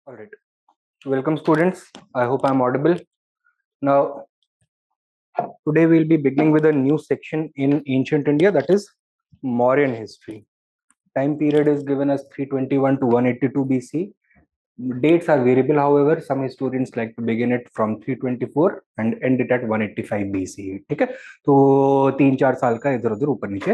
All right. Welcome, students. I hope I'm audible. Now, today we'll be beginning with a new section in ancient India, that is Mauryan history. Time period is given as 321 to 182 BC. Dates are variable, however. Some historians like to begin it from 324 and end it at 185 BC. ठीक है, तो 3-4 साल का इधर उधर ऊपर नीचे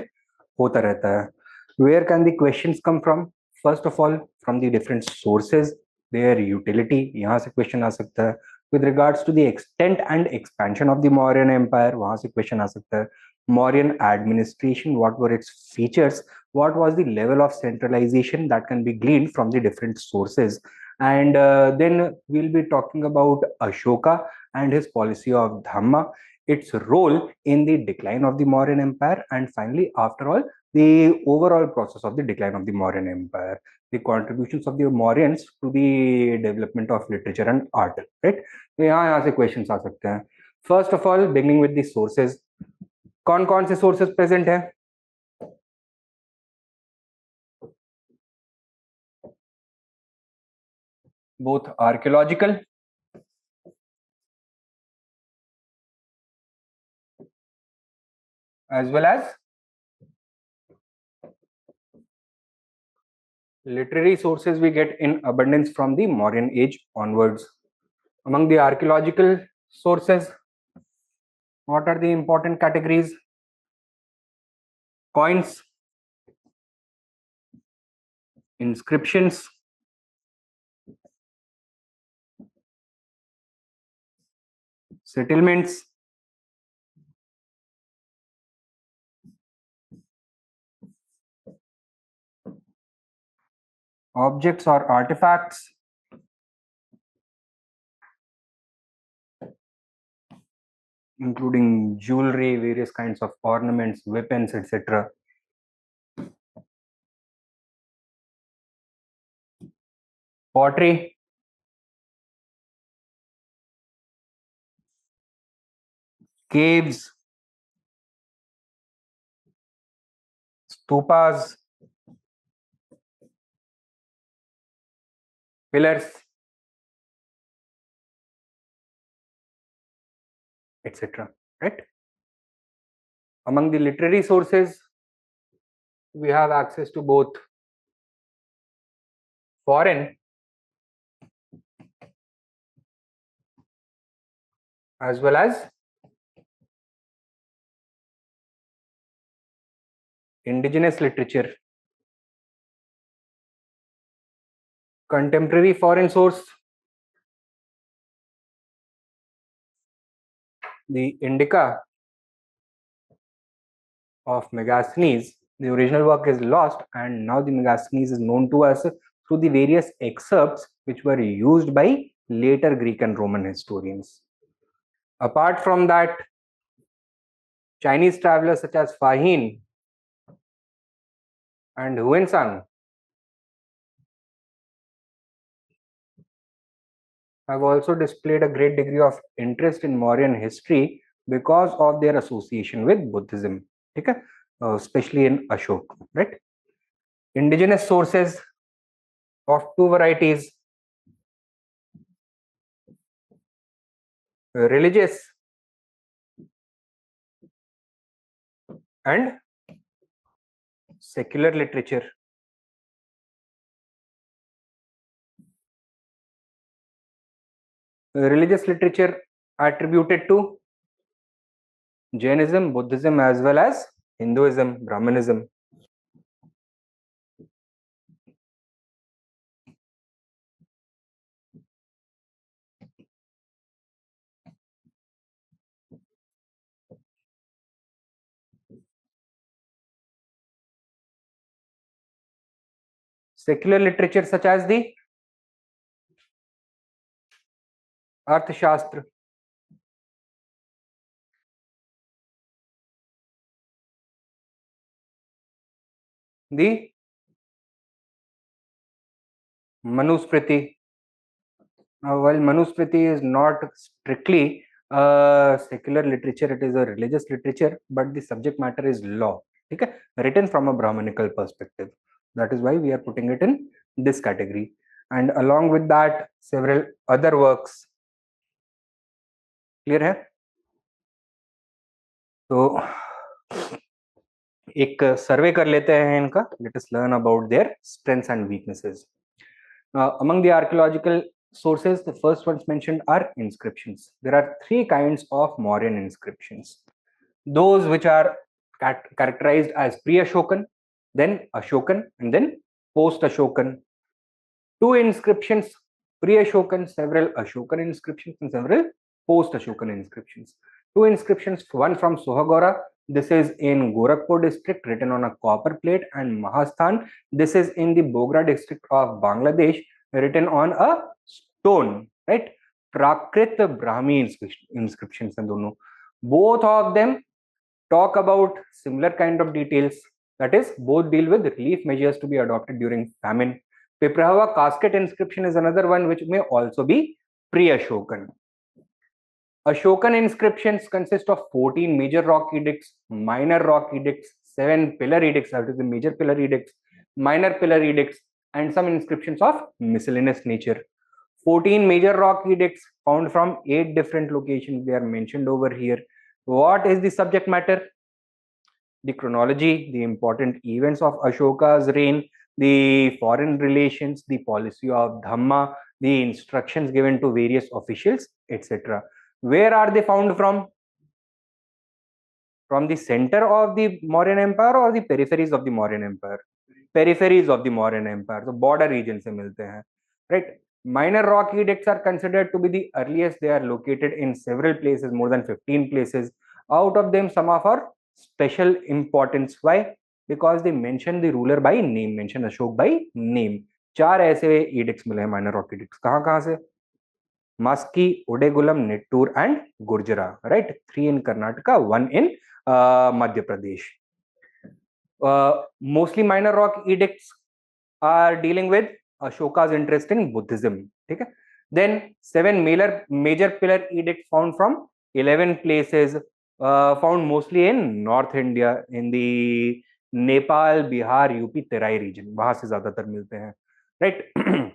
होता रहता है. Where can the questions come from? First of all, from the different sources, their utility. यहाँ से question आ सकता है. With regards to the extent and expansion of the Mauryan Empire, वहाँ से question आ सकता है. Mauryan administration, what were its features? What was the level of centralization that can be gleaned from the different sources? And then we'll be talking about Ashoka and his policy of Dhamma, its role in the decline of the Mauryan Empire, and finally, after all, the overall process of the decline of the Mauryan Empire, the contributions of the Mauryans to the development of literature and art. Right? तो यहाँ से questions आ सकते हैं. First of all, beginning with the sources. कौन-कौन से sources present हैं? Both archaeological as well as literary sources we get in abundance from the Mauryan age onwards. Among the archaeological sources, what are the important categories? Coins, inscriptions, settlements, objects or artifacts, including jewelry, various kinds of ornaments, weapons, etc. Pottery, caves, stupas, pillars, etc. Right? Among the literary sources, we have access to both foreign as well as indigenous literature. Contemporary foreign source, the Indica of Megasthenes. The original work is lost, and now the Megasthenes is known to us through the various excerpts which were used by later Greek and Roman historians. Apart from that, Chinese travelers such as Fahin and Huensang have also displayed a great degree of interest in Mauryan history because of their association with Buddhism, okay? Especially in Ashok, right? Indigenous sources of two varieties, religious and secular literature. Religious literature attributed to Jainism, Buddhism, as well as Hinduism, Brahmanism. Secular literature such as the Arthashastra, the Manusmriti. While Manusmriti is not strictly secular literature, it is a religious literature, but the subject matter is law, okay? Written from a Brahmanical perspective. That is why we are putting it in this category. and along with that several other works. Clear है? तो एक सर्वे कर लेते हैं इनका. Let us learn about their strengths and weaknesses. Among the archaeological sources, the first ones mentioned are inscriptions. There are three kinds of Mauryan inscriptions. Those which are characterized as pre-Ashokan, then Ashokan, and then post-Ashokan. Two inscriptions, pre-Ashokan, several Ashokan inscriptions, and several post-Ashokan inscriptions. Two inscriptions, one from Sohagora. This is in Gorakhpur district, written on a copper plate, and Mahasthan. This is in the Bogra district of Bangladesh, written on a stone, right? Prakrit Brahmi inscriptions and dono. Both of them talk about similar kind of details. That is, both deal with relief measures to be adopted during famine. Piprahava casket inscription is another one which may also be pre-Ashokan. Ashokan inscriptions consist of 14 major rock edicts, minor rock edicts, 7 pillar edicts, that is the major pillar edicts, minor pillar edicts, and some inscriptions of miscellaneous nature. 14 major rock edicts found from 8 different locations. They are mentioned over here. What is the subject matter? The chronology, the important events of Ashoka's reign, the foreign relations, the policy of Dhamma, the instructions given to various officials, etc. Where are they found from? From the center of the Mauryan Empire or the peripheries of the Mauryan Empire? Peripheries of the Mauryan Empire. So border region se milte hain, right? Minor rock edicts are considered to be the earliest. They are located in several places, more than 15 places. Out of them, some of are special importance. Why? Because they mention the ruler by name, mention Ashok by name. 4 ऐसे edicts मिले हैं minor rock edicts. कहाँ से? Maski, Udegulam, Nettur, and Gurjara. Right? 3 in Karnataka, 1 in Madhya Pradesh. Mostly minor rock edicts are dealing with Ashoka's interest in Buddhism. Okay? Then 7 major pillar edicts found from 11 places, found mostly in North India, in the Nepal, Bihar, UP, Terai region. वहां से ज्यादातर मिलते हैं, right?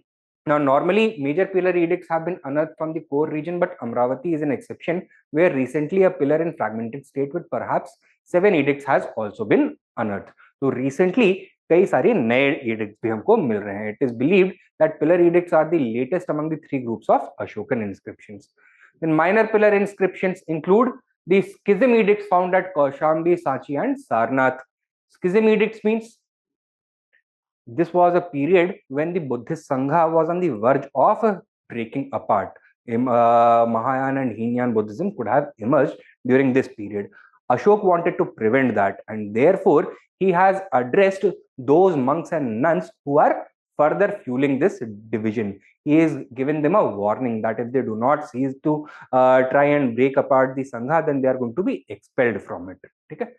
Now, normally major pillar edicts have been unearthed from the core region, but Amravati is an exception, where recently a pillar in fragmented state with perhaps 7 edicts has also been unearthed. So recently कई सारे नए edicts भी हमको मिल रहे हैं. It is believed that pillar edicts are the latest among the 3 groups of Ashokan inscriptions. Then minor pillar inscriptions include the schism edicts found at Kaushambi, Sanchi, and Sarnath. Schism edicts means this was a period when the Buddhist Sangha was on the verge of breaking apart. Mahayana and Hinayan Buddhism could have emerged during this period. Ashok wanted to prevent that, and therefore he has addressed those monks and nuns who are further fueling this division. He is given them a warning that if they do not cease to try and break apart the Sangha, then they are going to be expelled from it. Okay?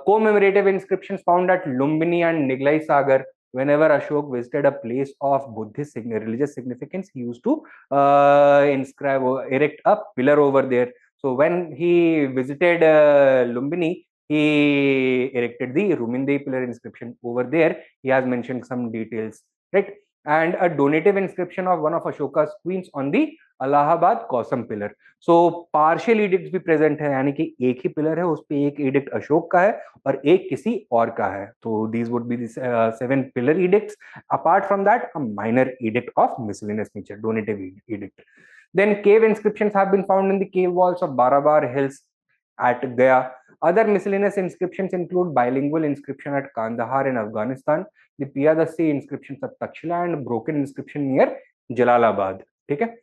Commemorative inscriptions found at Lumbini and Niglai Sagar. Whenever Ashok visited a place of Buddhist religious significance, he used to inscribe or erect a pillar over there. So when he visited Lumbini, he erected the Ruminde pillar inscription over there. He has mentioned some details, right? And a donative inscription of one of Ashoka's queens on the Allahabad Kausam pillar. So partial edicts भी present है, यानी कि एक ही pillar है, उस पे एक edict Ashok का है और एक किसी और का है. So these would be the 7 pillar edicts. Apart from that, a minor edict of miscellaneous nature, donative edict. Then cave inscriptions have been found in the cave walls of Barabar Hills at Gaya. Other miscellaneous inscriptions include bilingual inscription at Kandahar in Afghanistan, the Piyadasi inscriptions at Takshila, and broken inscription near Jalalabad. Okay?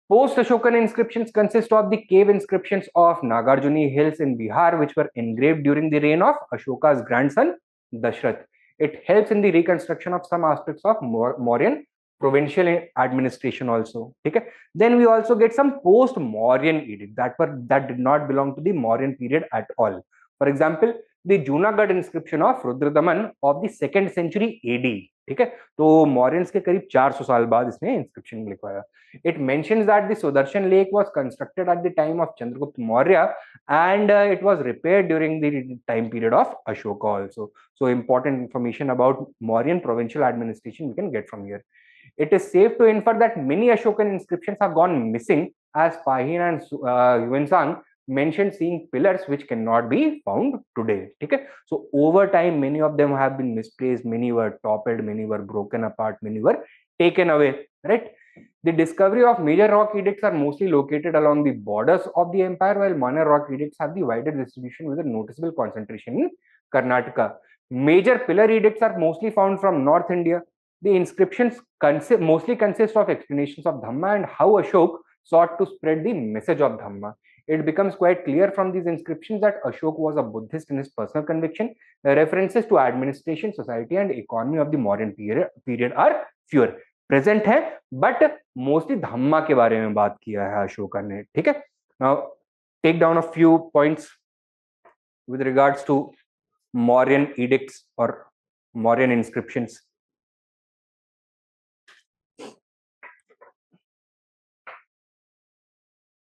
Post-Ashokan inscriptions consist of the cave inscriptions of Nagarjuni Hills in Bihar, which were engraved during the reign of Ashoka's grandson Dashrath. It helps in the reconstruction of some aspects of Mauryan provincial administration also. Okay? Then we also get some post-Mauryan edicts that did not belong to the Mauryan period at all. For example, the Junagadh inscription of Rudradaman of the 2nd century AD. ठीक है, तो मौर्यंस के करीब 400 साल बाद इसने inscription लिखवाया. It mentions that the Sudarshan lake was constructed at the time of Chandragupta Maurya and it was repaired during the time period of Ashoka also. So important information about Mauryan provincial administration we can get from here. It is safe to infer that many Ashokan inscriptions have gone missing, as Pahin and Yuansang mentioned seeing pillars which cannot be found today. Okay? So over time, many of them have been misplaced, many were toppled, many were broken apart, many were taken away, right? The discovery of major rock edicts are mostly located along the borders of the empire, while minor rock edicts have the wider distribution with a noticeable concentration in Karnataka. Major pillar edicts are mostly found from North India. The inscriptions mostly consist of explanations of Dhamma and how Ashok sought to spread the message of Dhamma. It becomes quite clear from these inscriptions that Ashok was a Buddhist in his personal conviction. The references to administration, society, and economy of the Mauryan period are fewer. Present है but mostly धम्मा के बारे में बात किया है अशोका ने. ठीक है. Now take down a few points with regards to Mauryan edicts or Mauryan inscriptions.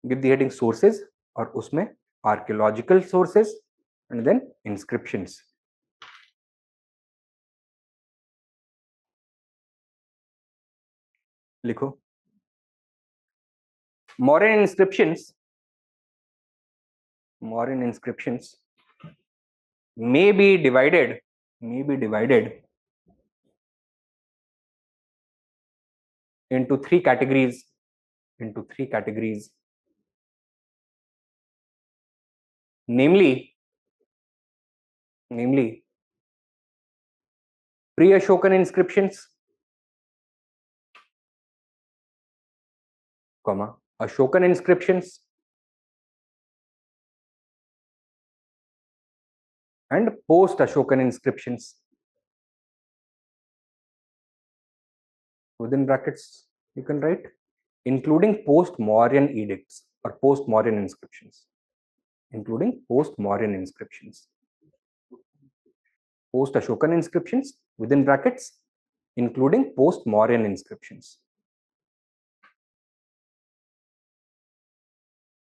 Give the heading sources और उसमें archaeological sources and then inscriptions. लिखो. Mauryan inscriptions may be divided into three categories. Namely pre-Ashokan inscriptions, Ashokan inscriptions, and post-Ashokan inscriptions. Within brackets, you can write including post-Mauryan edicts or post-Mauryan inscriptions. Post-Ashokan inscriptions, within brackets, including post-Mauryan inscriptions.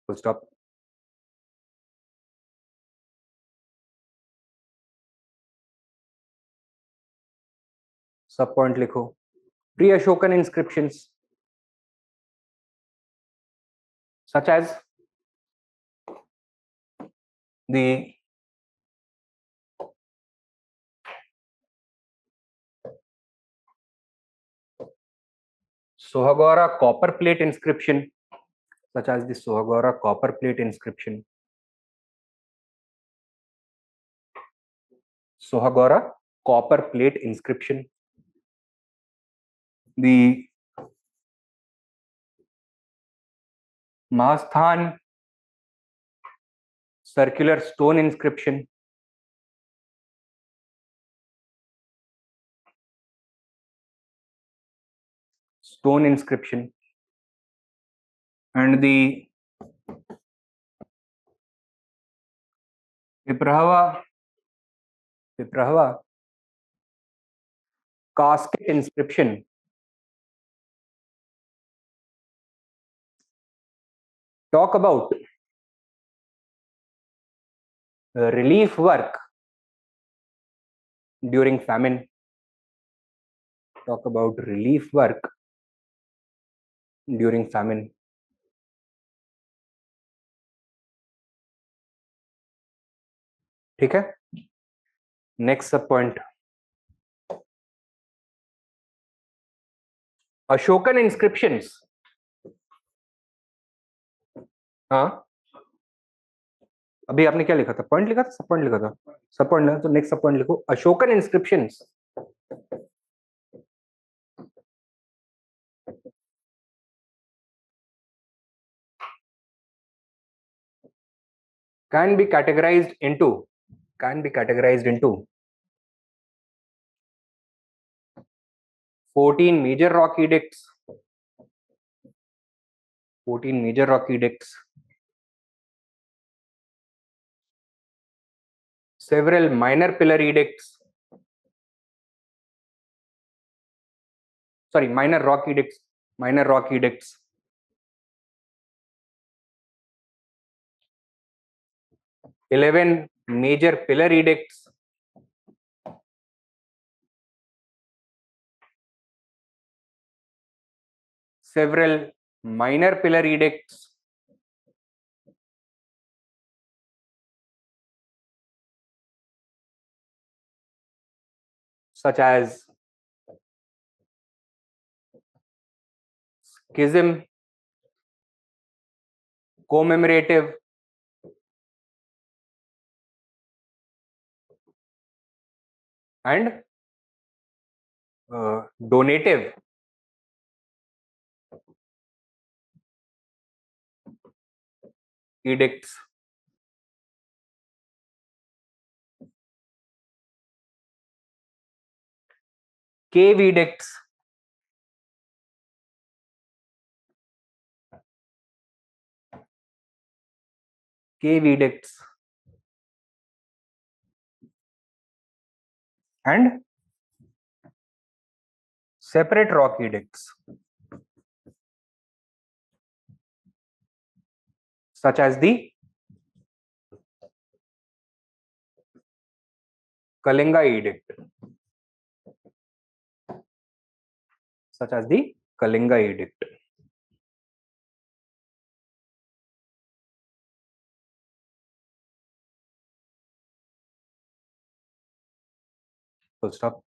Full stop. Sub point लिखो. Pre-Ashokan inscriptions such as the Sohagora copper plate inscription, the Mahasthan circular stone inscription, and the Piprahava casket inscription talk about relief work during famine. ठीक है. Next sub point. Ashokan inscriptions. हाँ, अभी आपने क्या लिखा था? Point लिखा था, सब पॉइंट लिखा था. सब पॉइंट लिखा तो नेक्स्ट सब पॉइंट लिखो. Ashokan inscriptions can be categorized into 14 major rock edicts, several minor pillar edicts, minor rock edicts, 11 major pillar edicts, several minor pillar edicts such as schism, commemorative, and donative edicts. Cave edicts, and separate rock edicts such as the Kalinga edict, Full stop.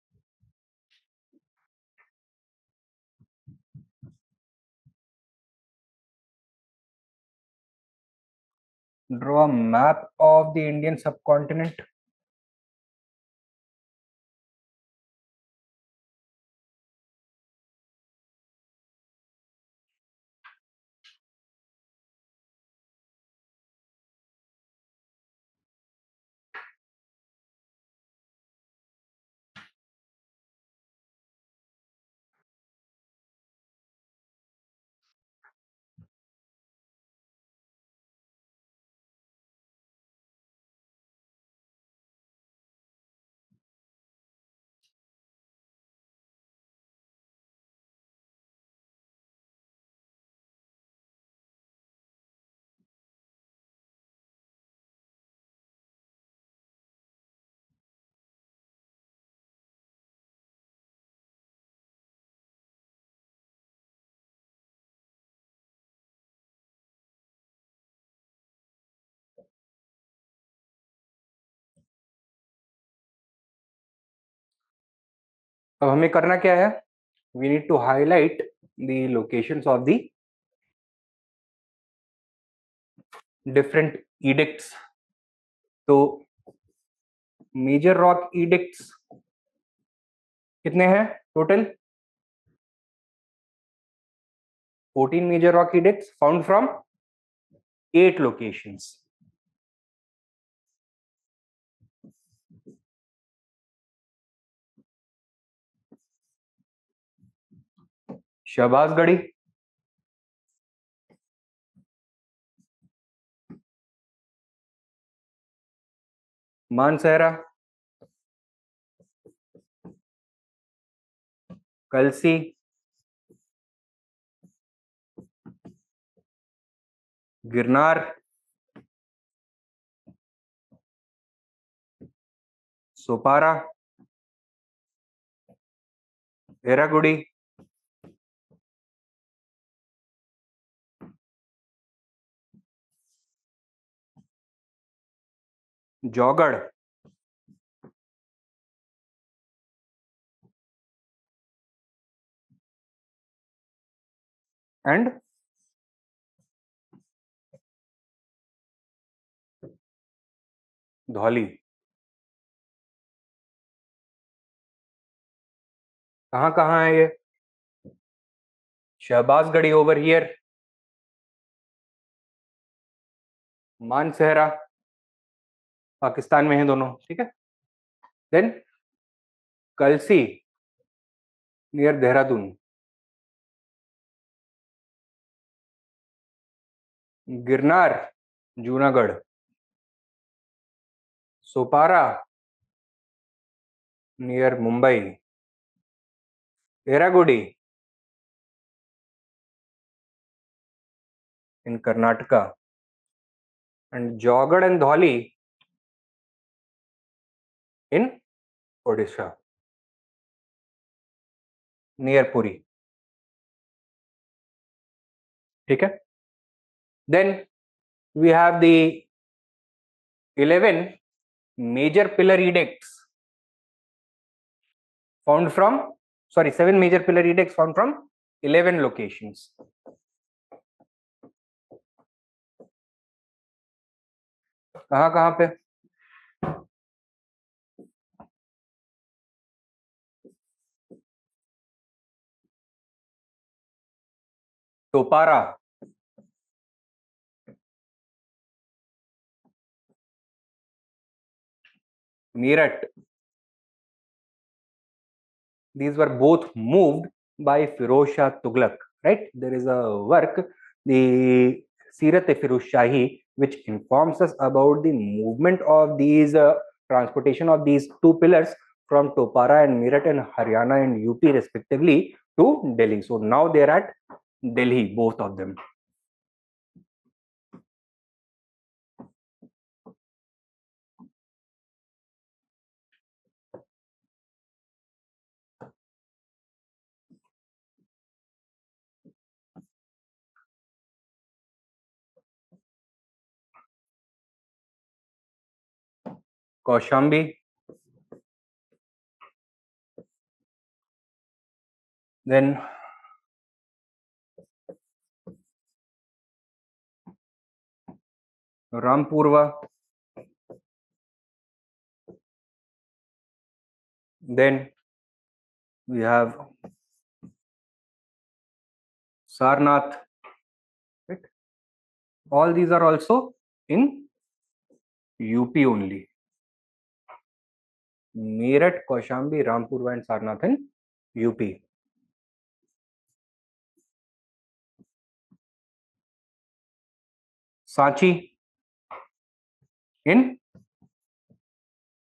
Draw a map of the Indian subcontinent. अब हमें करना क्या है? We need to highlight the locations of the different edicts. तो major rock edicts कितने हैं total? 14 major rock edicts found from 8 locations. Shahbazgarhi, Mansehra, Kalsi, Girnar, Sopara, Erragudi, Jaugada, and Dhauli. कहाँ कहाँ है ये? शहबाजगढ़ी ओवर हियर, मानसहरा पाकिस्तान में है दोनों, ठीक है. Then Kalsi near Dehradun, Girnar Junagadh, Sopara near Mumbai, Erragudi in Karnataka, and Jaugarh and Dholi in Odisha near Puri. ठीक है. Then we have the 11 major pillar edicts found from, sorry, 7 major pillar edicts found from 11 locations. कहाँ कहाँ पे? Topra, Meerut. These were both moved by Firoz Shah Tughlaq, right? There is a work, the Sirat-e-Firuz Shahi, which informs us about the movement of these transportation of these two pillars from Topara and Meerut in Haryana and UP respectively to Delhi. So now they are at Delhi, both of them. Kaushambi, then Rampurva, then we have Sarnath, right? All these are also in UP only. Meerut, Kaushambi, Rampurva and Sarnath in UP. Sanchi in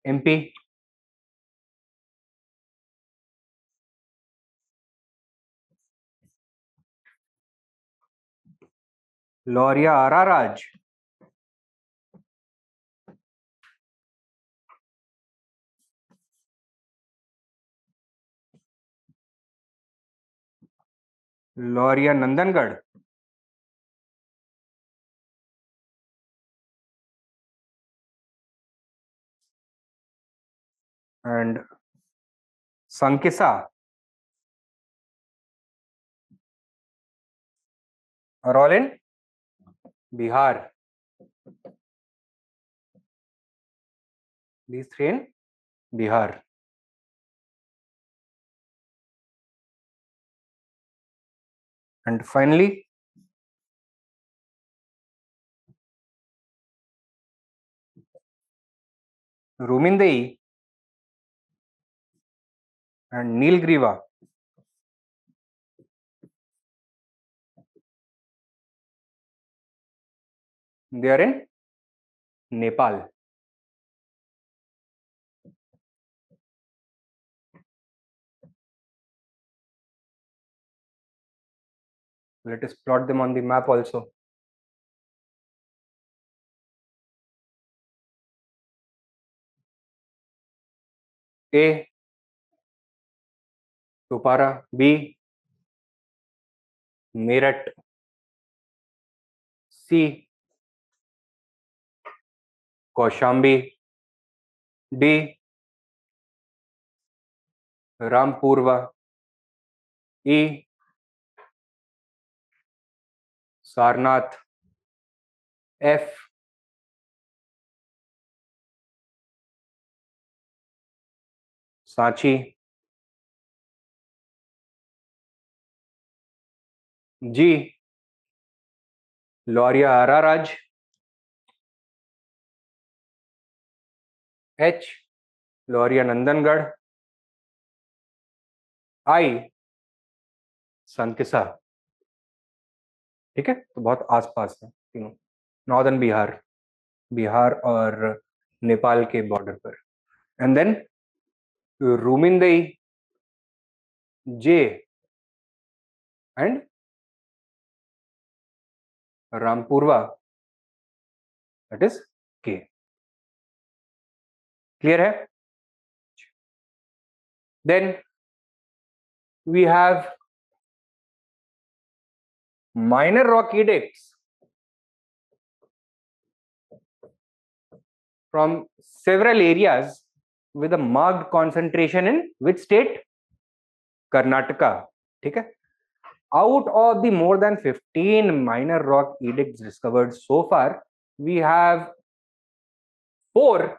MP. Lorya Araraj. Lorya Nandangarh. And Sankisa are all in Bihar. These three in Bihar. And finally, Rumindei and Nilgriva. They are in Nepal. Let us plot them on the map also. A, Topara. B, Meerut. C, Kaushambi. D, Rampurva. E, Sarnath. F, Sanchi. G, Lorya Araraj. H, Lorya Nandangarh. I, Sankisa. ठीक है, तो बहुत आसपास है तीनों, northern Bihar और नेपाल के border पर. And then Rummindei, J and Rampurva, that is K. Clear है? Then we have minor rock edicts from several areas with a marked concentration in which state? Karnataka. ठीक है. Out of the more than 15 minor rock edicts discovered so far, we have 4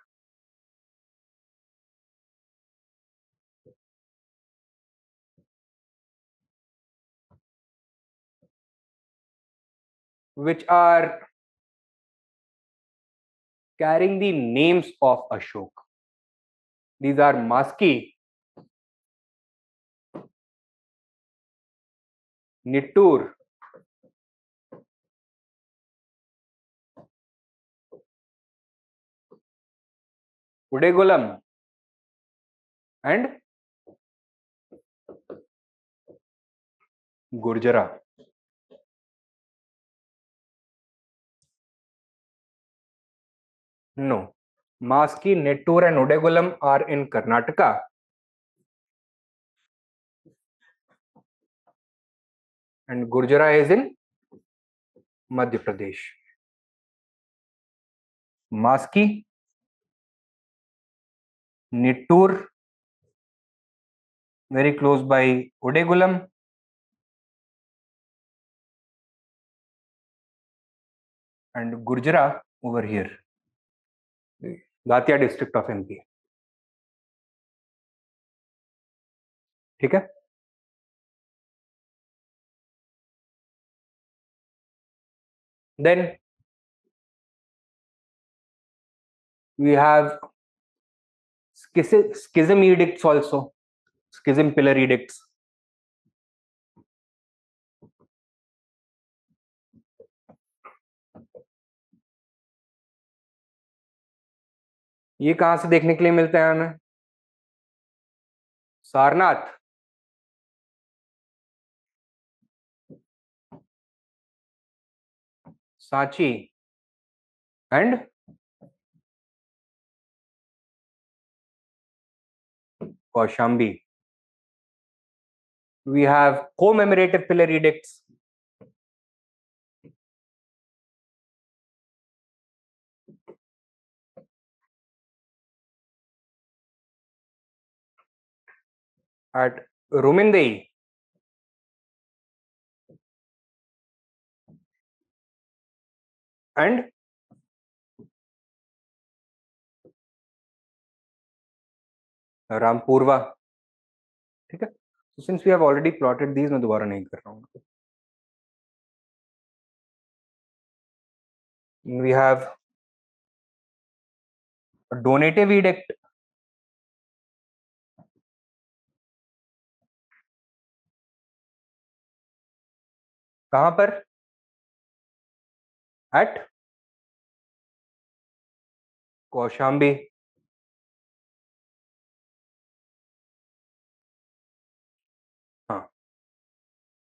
which are carrying the names of Ashok. These are Maski, Nittur, Udegulam, and Gurjara. No. Maski, Nittur, and Udegulam are in Karnataka. And Gurjara is in Madhya Pradesh. Maski, Nittur, very close by Udegulam, and Gurjara over here, Datia district of MP. ठीक है. Then we have schism edicts also, schism pillar edicts. ये कहां से देखने के लिए मिलते हैं हमें? Sarnath, Sanchi, and Kaushambi. We have commemorative pillar edicts. At Rumindei, and Rampurva. ठीक है. So since we have already plotted these, मैं दोबारा नहीं कर रहा हूँ. We have a donative edict. कहां पर? At Kaushambi. हाँ.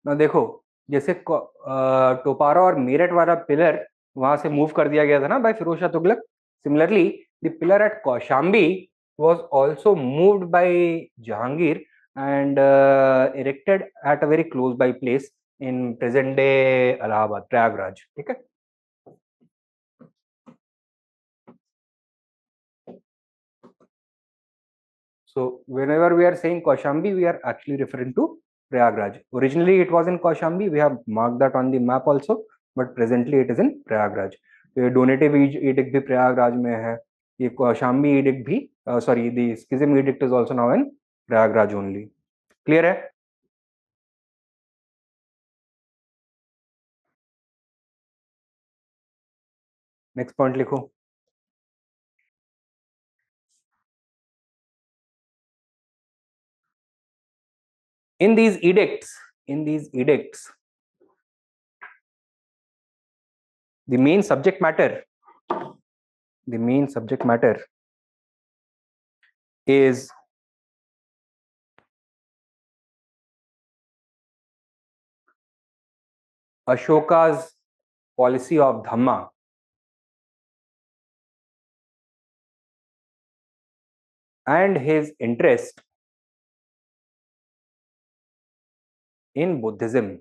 ना देखो, जैसे टोपारा और मेरठ वाला पिलर वहां से मूव कर दिया गया था ना by Firoz Shah Tughlaq. Similarly the pillar at Kaushambi was also moved by Jahangir and erected at a very close by place in present day Allahabad, Prayagraj. ठीक है. So whenever we are saying Kaushambi, we are actually referring to Prayagraj. Originally it was in Kaushambi. We have marked that on the map also, but presently it is in Prayagraj. ये donative edict भी प्रयागराज में है. ये Kaushambi edict भी sorry, the schism edict is also now in Prayagraj only. Clear है? Next point लिखो. In these edicts, the main subject matter is Ashoka's policy of Dhamma and his interest in Buddhism.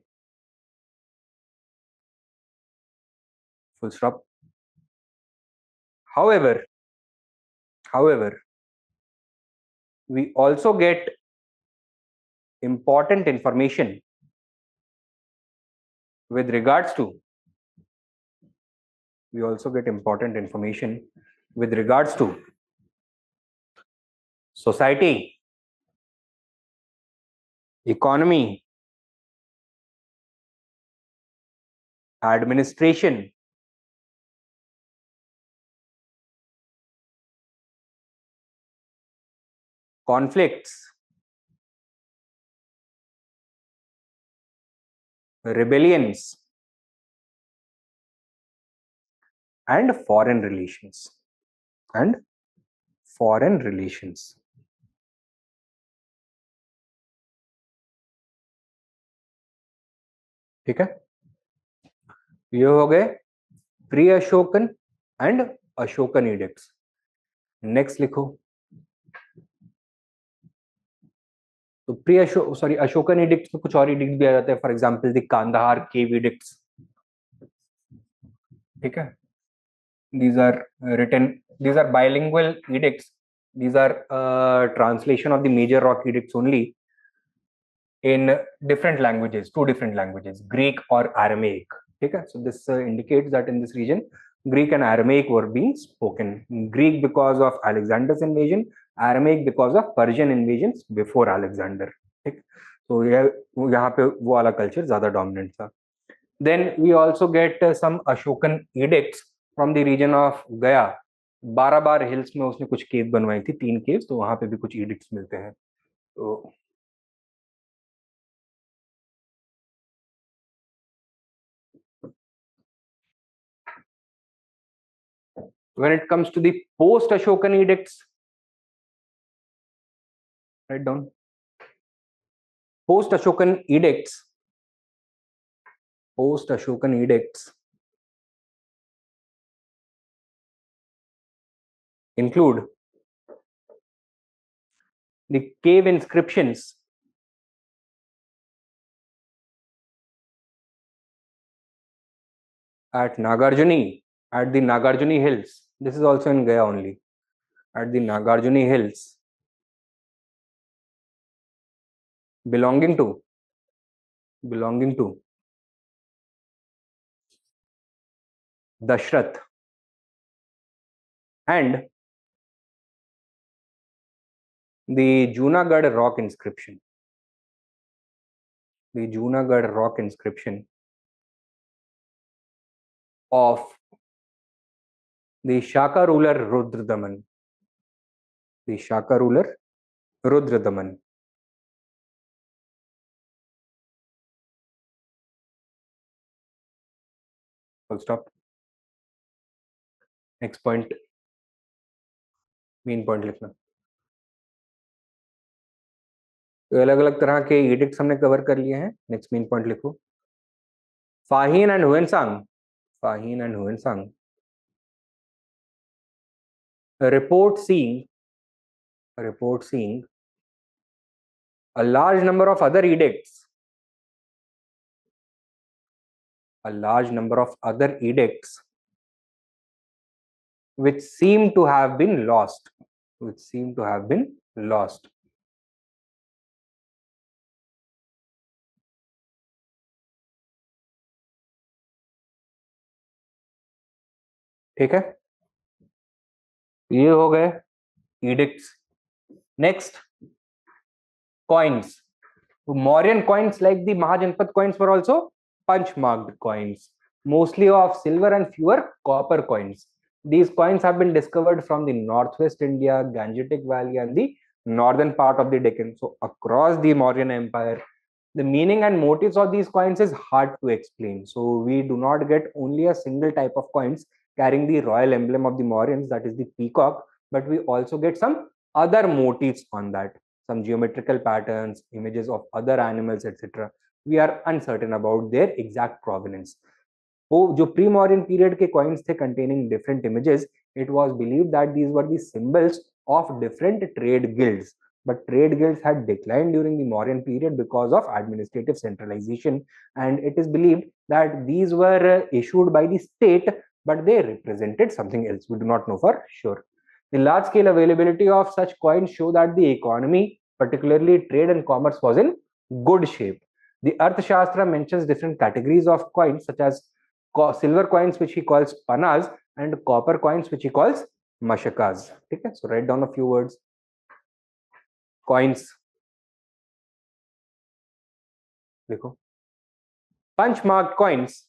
full stop. However, we also get important information with regards to society, economy, administration, conflicts, rebellions, and foreign relations. ठीक है, ये हो गए pre Ashokan and Ashokan addicts. Next लिखो. तो pre Ashokan addicts में कुछ और एडिक्ट भी आ जाते हैं. For example the Kandahar cave addicts. ठीक है, these are bilingual edicts. These are translation of the major rock edicts only in different languages, 2 different languages, Greek or Aramaic. Okay, so this indicates that in this region Greek and Aramaic were being spoken. Greek because of Alexander's invasion, Aramaic because of Persian invasions before Alexander. ठीक, तो यहाँ पे वो वाला culture ज्यादा dominant था. Then we also get some Ashokan edicts from the region of Gaya. 12 bar hills में उसने कुछ केव बनवाई थी, 3 केव्स, तो वहां पे भी कुछ एडिक्ट्स मिलते हैं. तो when it comes to the post Ashokan edicts, write down post Ashokan edicts include the cave inscriptions at Nagarjuni, at the Nagarjuni hills. This is also in Gaya only. At the Nagarjuni hills, belonging to Dashrath, and the Junagadh rock inscription. The Junagadh rock inscription of the Shaka ruler Rudradaman. The Shaka ruler Rudradaman. Full stop. Next point, main point लिखना. तो अलग अलग तरह के addicts हमने cover कर लिए हैं. नेक्स्ट मेन पॉइंट लिखो. फाहीन and Hiuen Tsang report seeing a large number of other edicts which seem to have been lost. ठीक है, ये हो गए edicts. Next, coins. Mauryan coins, like the Mahajanpat coins, were also punch marked coins, mostly of silver and fewer copper coins. These coins have been discovered from the northwest India, Gangetic Valley, and the northern part of the Deccan. So across the Mauryan Empire, the meaning and motives of these coins is hard to explain. So we do not get only a single type of coins carrying the royal emblem of the Mauryans, that is the peacock, but we also get some other motifs on that, some geometrical patterns, images of other animals, etc. We are uncertain about their exact provenance. वो जो pre Mauryan period के coins थे containing different images, it was believed that these were the symbols of different trade guilds, but trade guilds had declined during the Mauryan period because of administrative centralization, and it is believed that these were issued by the state but they represented something else. We do not know for sure. The large scale availability of such coins show that the economy, particularly trade and commerce, was in good shape. The Arthashastra mentions different categories of coins, such as silver coins, which he calls panas, and copper coins, which he calls mashakas. Okay, so write down a few words. Coins. देखो, punch marked coins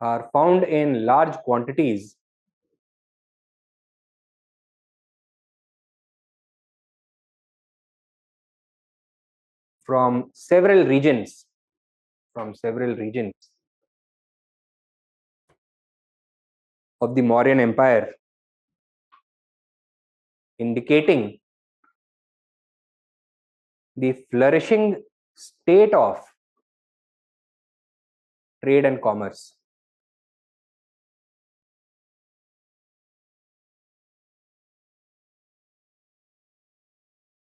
are found in large quantities from several regions of the Mauryan Empire, indicating the flourishing state of trade and commerce.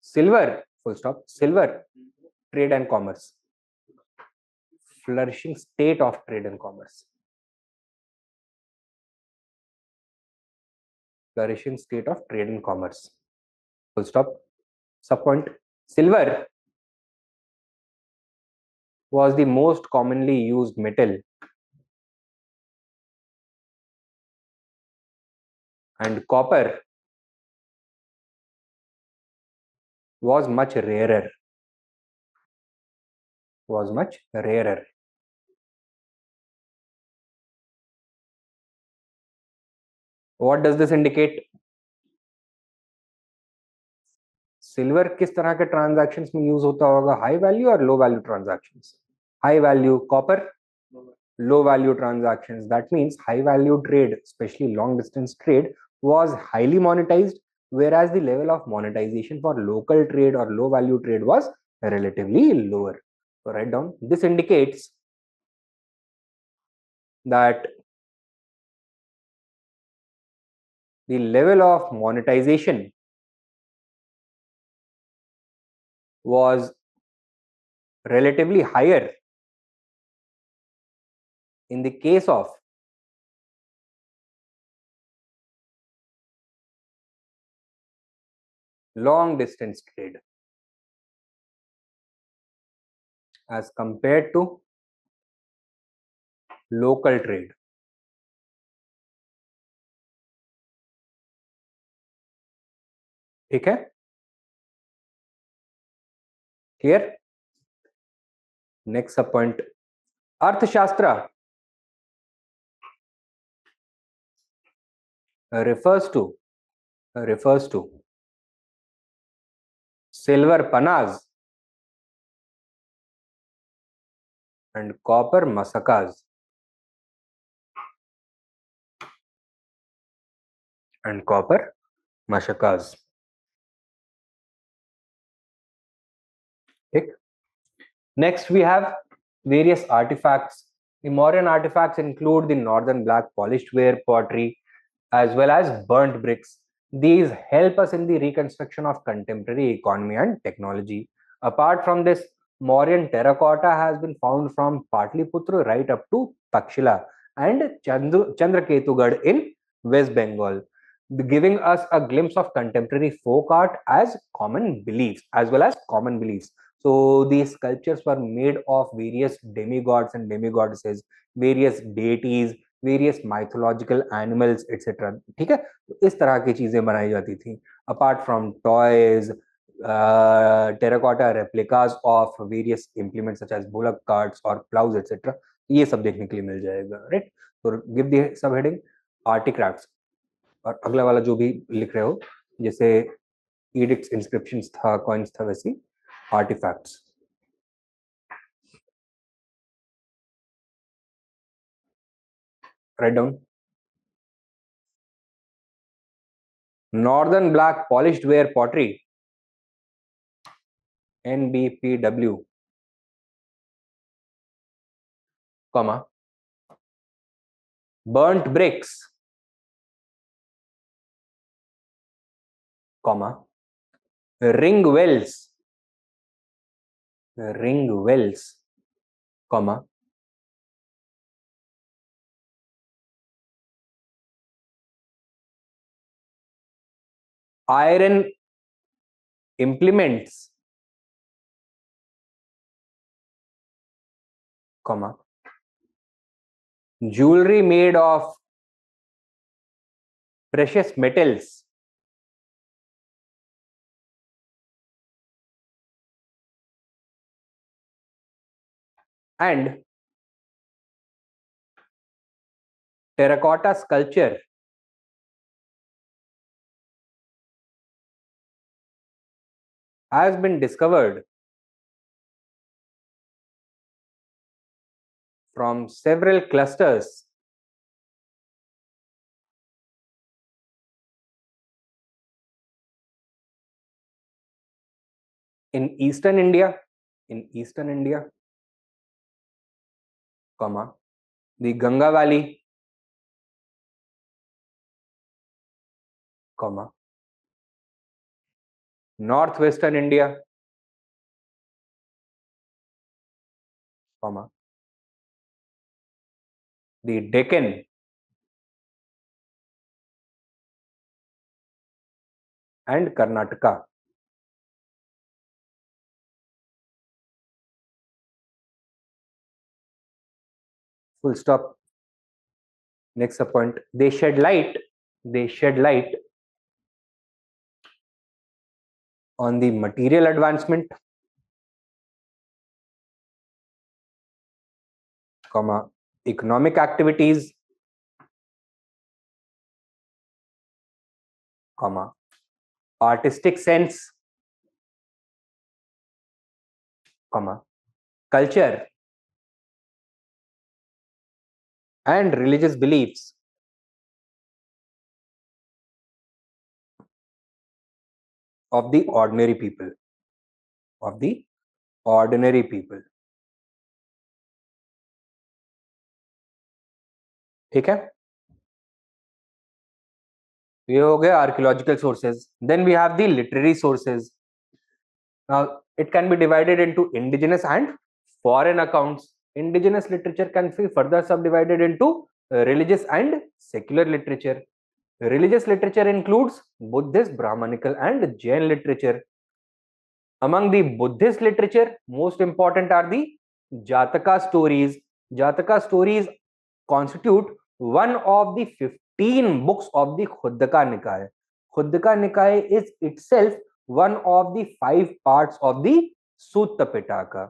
Silver, full stop, silver, trade and commerce. Flourishing state of trade and commerce. Flourishing state of trade and commerce. Full stop. Subpoint. Silver was the most commonly used metal, and copper was much rarer. Was much rarer. What does this indicate? Silver किस तरह के transactions में use होता होगा? High value और low value transactions. High value copper, low value transactions. That means high value trade, especially long distance trade, was highly monetized, whereas the level of monetization for local trade or low value trade was relatively lower. So write down. This indicates that the level of monetization was relatively higher in the case of long distance trade as compared to local trade. ठीक है? Clear? Next sub point. Arthashastra refers to silver panas and copper masakas Okay. Next we have various artifacts. The Mauryan artifacts include the northern black polished ware pottery as well as burnt bricks. These help us in the reconstruction of contemporary economy and technology. Apart from this, Mauryan terracotta has been found from Patliputra right up to Takshila and Chandraketugad in West Bengal, giving us a glimpse of contemporary folk art as common beliefs as well as common beliefs. So these sculptures were made of various demigods and demigoddesses, various deities, various mythological animals etcetera. ठीक है, तो इस तरह की चीजें बनाई जाती थी. Apart from toys, terracotta replicas of various implements such as bullock carts और प्लाउज एक्सेट्रा, ये सब देखने के लिए मिल जाएगा. राइट, तो give the subheading art crafts, और अगला वाला जो भी लिख रहे हो, जैसे एडिक्ट्स इंस्क्रिप्शंस था, कॉइन्स था, वैसी artefacts. Write down. Northern black polished ware pottery, NBPW, comma, burnt bricks, comma, ring wells, ring wells, comma, iron implements, comma, jewelry made of precious metals, and terracotta sculpture has been discovered from several clusters in eastern India, comma, the Ganga Valley, comma, northwestern India, comma, the Deccan, and Karnataka. Full stop. Next point. They shed light on the material advancement, comma, economic activities, comma, artistic sense, comma, culture, and religious beliefs of the ordinary people. ठीक है, ये हो गए archaeological sources. Then we have the literary sources. Now it can be divided into indigenous and foreign accounts. Indigenous literature can be further subdivided into religious and secular literature. Religious literature includes Buddhist, Brahmanical, and Jain literature. Among the Buddhist literature, most important are the Jataka stories. Jataka stories constitute one of the 15 books of the Khuddaka Nikaya. Khuddaka Nikaya is itself one of the 5 parts of the Sutta Pitaka.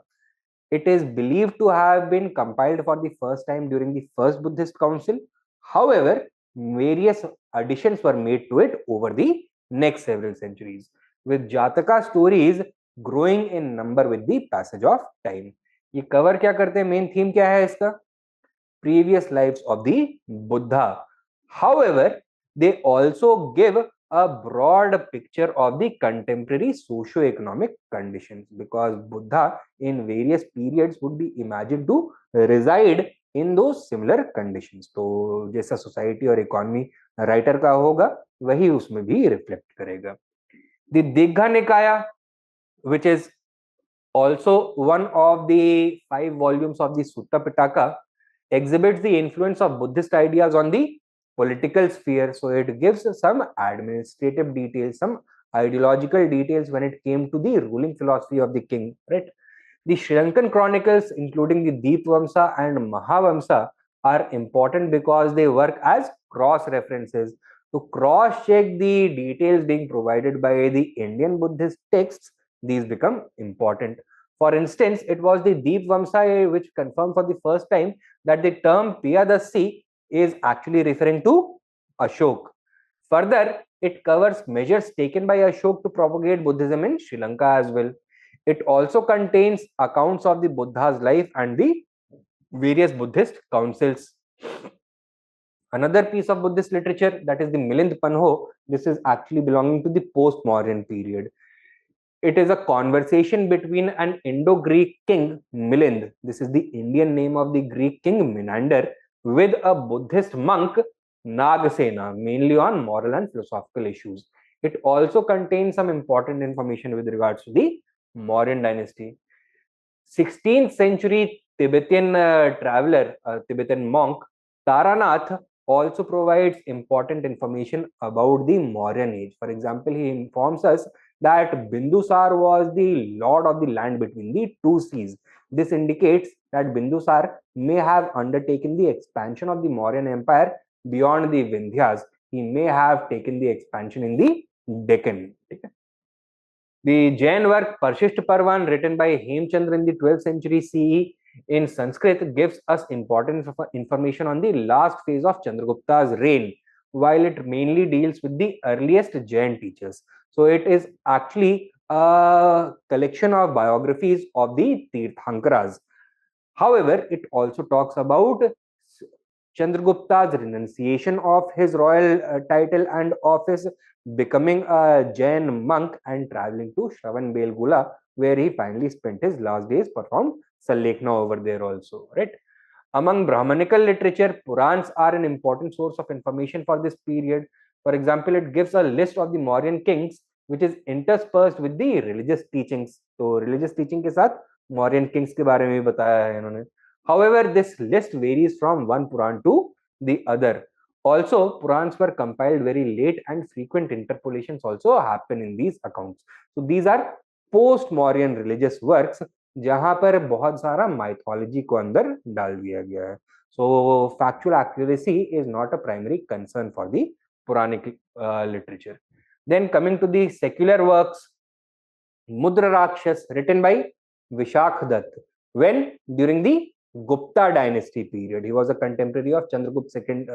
It is believed to have been compiled for the first time during the first Buddhist council. However, various additions were made to it over the next several centuries, with Jataka stories growing in number with the passage of time. ये cover क्या करते हैं, main theme क्या है इसका? Previous lives of the Buddha. However, they also give a broad picture of the contemporary socio-economic conditions, because Buddha in various periods would be imagined to reside in those similar conditions. तो जैसा society और economy writer का होगा वही उसमें भी reflect करेगा. The Digha Nikaya, which is also one of the 5 volumes of the Sutta Pitaka, exhibits the influence of Buddhist ideas on the political sphere. So it gives some administrative details, some ideological details when it came to the ruling philosophy of the king, right? The Sri Lankan chronicles, including the Deep Vamsa and Mahavamsa, are important because they work as cross references to cross check the details being provided by the Indian Buddhist texts. These become important. For instance, it was the Deep Vamsa which confirmed for the first time that the term Piyadasi is actually referring to Ashok. Further, it covers measures taken by Ashok to propagate Buddhism in Sri Lanka as well. It also contains accounts of the Buddha's life and the various Buddhist councils. Another piece of Buddhist literature, that is the Milind Panho, this is actually belonging to the post-Mauryan period. It is a conversation between an Indo-Greek king, Milind, this is the Indian name of the Greek king Menander, with a Buddhist monk, Nagasena, mainly on moral and philosophical issues. It also contains some important information with regards to the Mauryan dynasty. 16th century Tibetan traveler, Tibetan monk Taranath also provides important information about the Mauryan age. For example, he informs us that Bindusar was the lord of the land between the two seas. This indicates that Bindusar may have undertaken the expansion of the Mauryan Empire beyond the Vindhyas. He may have taken the expansion in the Deccan. The Jain work Persist Parvan, written by Hemchandra in the 12th century CE in Sanskrit, gives us important information on the last phase of Chandragupta's reign, while it mainly deals with the earliest Jain teachers. So it is actually a collection of biographies of the Tirthankaras. However, it also talks about Chandragupta's renunciation of his royal title and office, becoming a Jain monk and traveling to Shravanbelgola, where he finally spent his last days, performed Sallekha over there also, right? Among Brahmanical literature, Purans are an important source of information for this period. For example, it gives a list of the Mauryan kings, which is interspersed with the religious teachings. So, religious teaching के साथ Mauryan kings के बारे में भी बताया है इन्होंने. However, this list varies from one Puran to the other. Also, Purans were compiled very late and frequent interpolations also happen in these accounts. So, these are post-Mauryan religious works जहां पर बहुत सारा माइथोलॉजी को अंदर डाल दिया गया है. So factual accuracy is not a primary concern for the Puranic literature. Then coming to the secular works, Mudra Rakshas, written by Vishakdatt, when during the Gupta dynasty period. He was a contemporary of Chandragupta II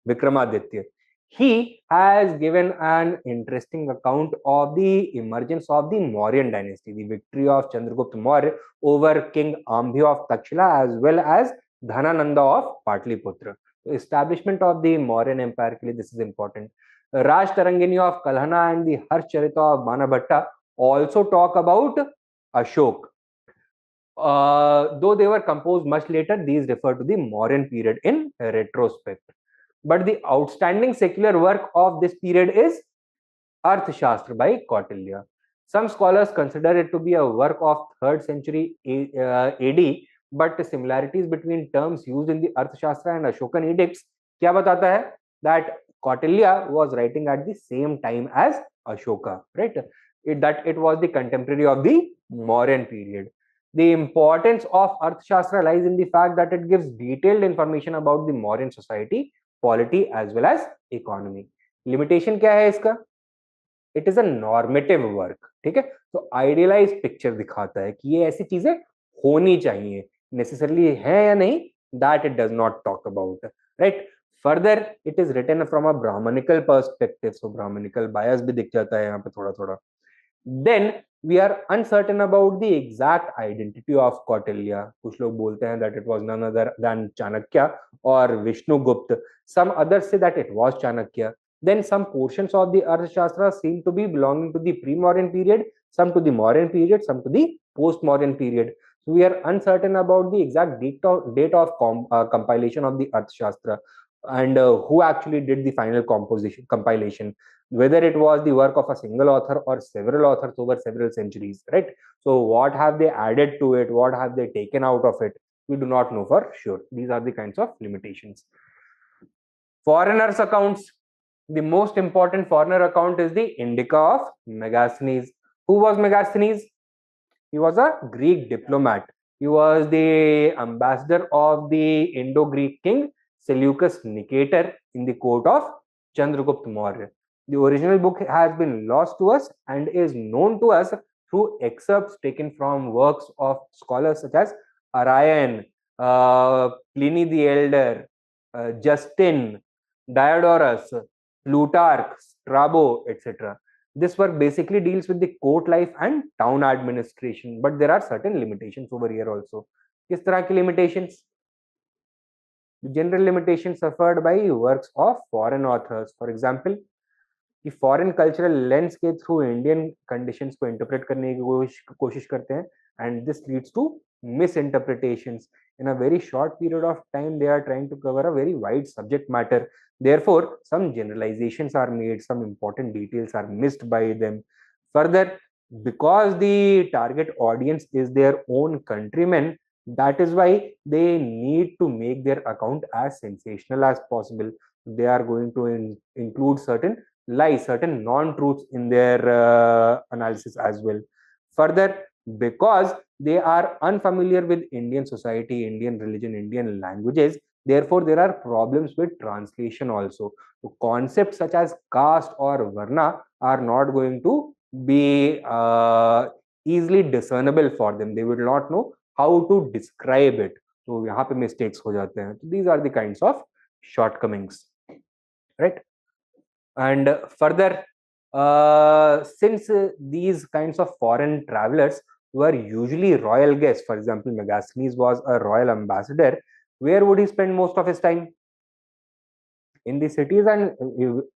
Vikramaditya. He has given an interesting account of the emergence of the Mauryan dynasty, the victory of Chandragupta Maurya over King Ambhi of Takshila as well as Dhanananda of Patliputra. So establishment of the Mauryan Empire, this is important. Raj Tarangini of Kalhana and the Harsh Charita of Banabhatta also talk about Ashok. Though they were composed much later, these refer to the Mauryan period in retrospect. But the outstanding secular work of this period is Arthashastra by Kautilya. Some scholars consider it to be a work of 3rd century AD, but the similarities between terms used in the Arthashastra and Ashokan edicts क्या बताता है? That Kautilya was writing at the same time as Ashoka, right? It was the contemporary of the Mauryan period. The importance of Arthashastra lies in the fact that it gives detailed information about the Mauryan society, polity as well as economy. Limitation क्या है इसका? It is a normative work. ठीक है, तो idealise picture दिखाता है कि ये ऐसी चीजें होनी चाहिए, नेसेसरली है या नहीं, that it does not talk about, right. Further it is written from a brahmanical perspective, so brahmanical bias भी दिख जाता है यहाँ पे थोड़ा थोड़ा. Then we are uncertain about the exact identity of Kautilya. कुछ लोग बोलते हैं that it was none other than Chanakya और Vishnugupta. Some others say that it was Chanakya. Then some portions of the Arthashastra seem to be belonging to the pre-Mauryan period, some to the Mauryan period, some to the post-Mauryan period. So we are uncertain about the exact date of compilation of the Arthashastra and who actually did the final compilation, whether it was the work of a single author or several authors over several centuries, right? So what have they added to it? What have they taken out of it? We do not know for sure. These are the kinds of limitations. Foreigners' accounts. The most important foreigner account is the Indica of Megasthenes. Who was Megasthenes? He was a Greek diplomat. He was the ambassador of the Indo-Greek king Seleucus Nicator in the court of Chandragupta Maurya. The original book has been lost to us and is known to us through excerpts taken from works of scholars such as Arrian, Pliny the Elder, Justin, Diodorus, Plutarch, Strabo, etc. This work basically deals with the court life and town administration, but there are certain limitations over here also. किस तरह की limitations? The general limitations suffered by works of foreign authors. For example, कि foreign cultural lens के through Indian conditions को interpret करने की कोशिश करते हैं, and this leads to misinterpretations. In a very short period of time, they are trying to cover a very wide subject matter. Therefore, some generalizations are made, some important details are missed by them. Further, because the target audience is their own countrymen, that is why they need to make their account as sensational as possible. They are going to include certain lies, certain non-truths in their analysis as well. Further, because they are unfamiliar with Indian society, Indian religion, Indian languages, therefore there are problems with translation also. So concepts such as caste or varna are not going to be easily discernible for them. They will not know how to describe it. So यहाँ पे mistakes हो जाते हैं. These are the kinds of shortcomings, right? And further, since these kinds of foreign travelers were usually royal guests, for example, Megasthenes was a royal ambassador, where would he spend most of his time? In the cities, and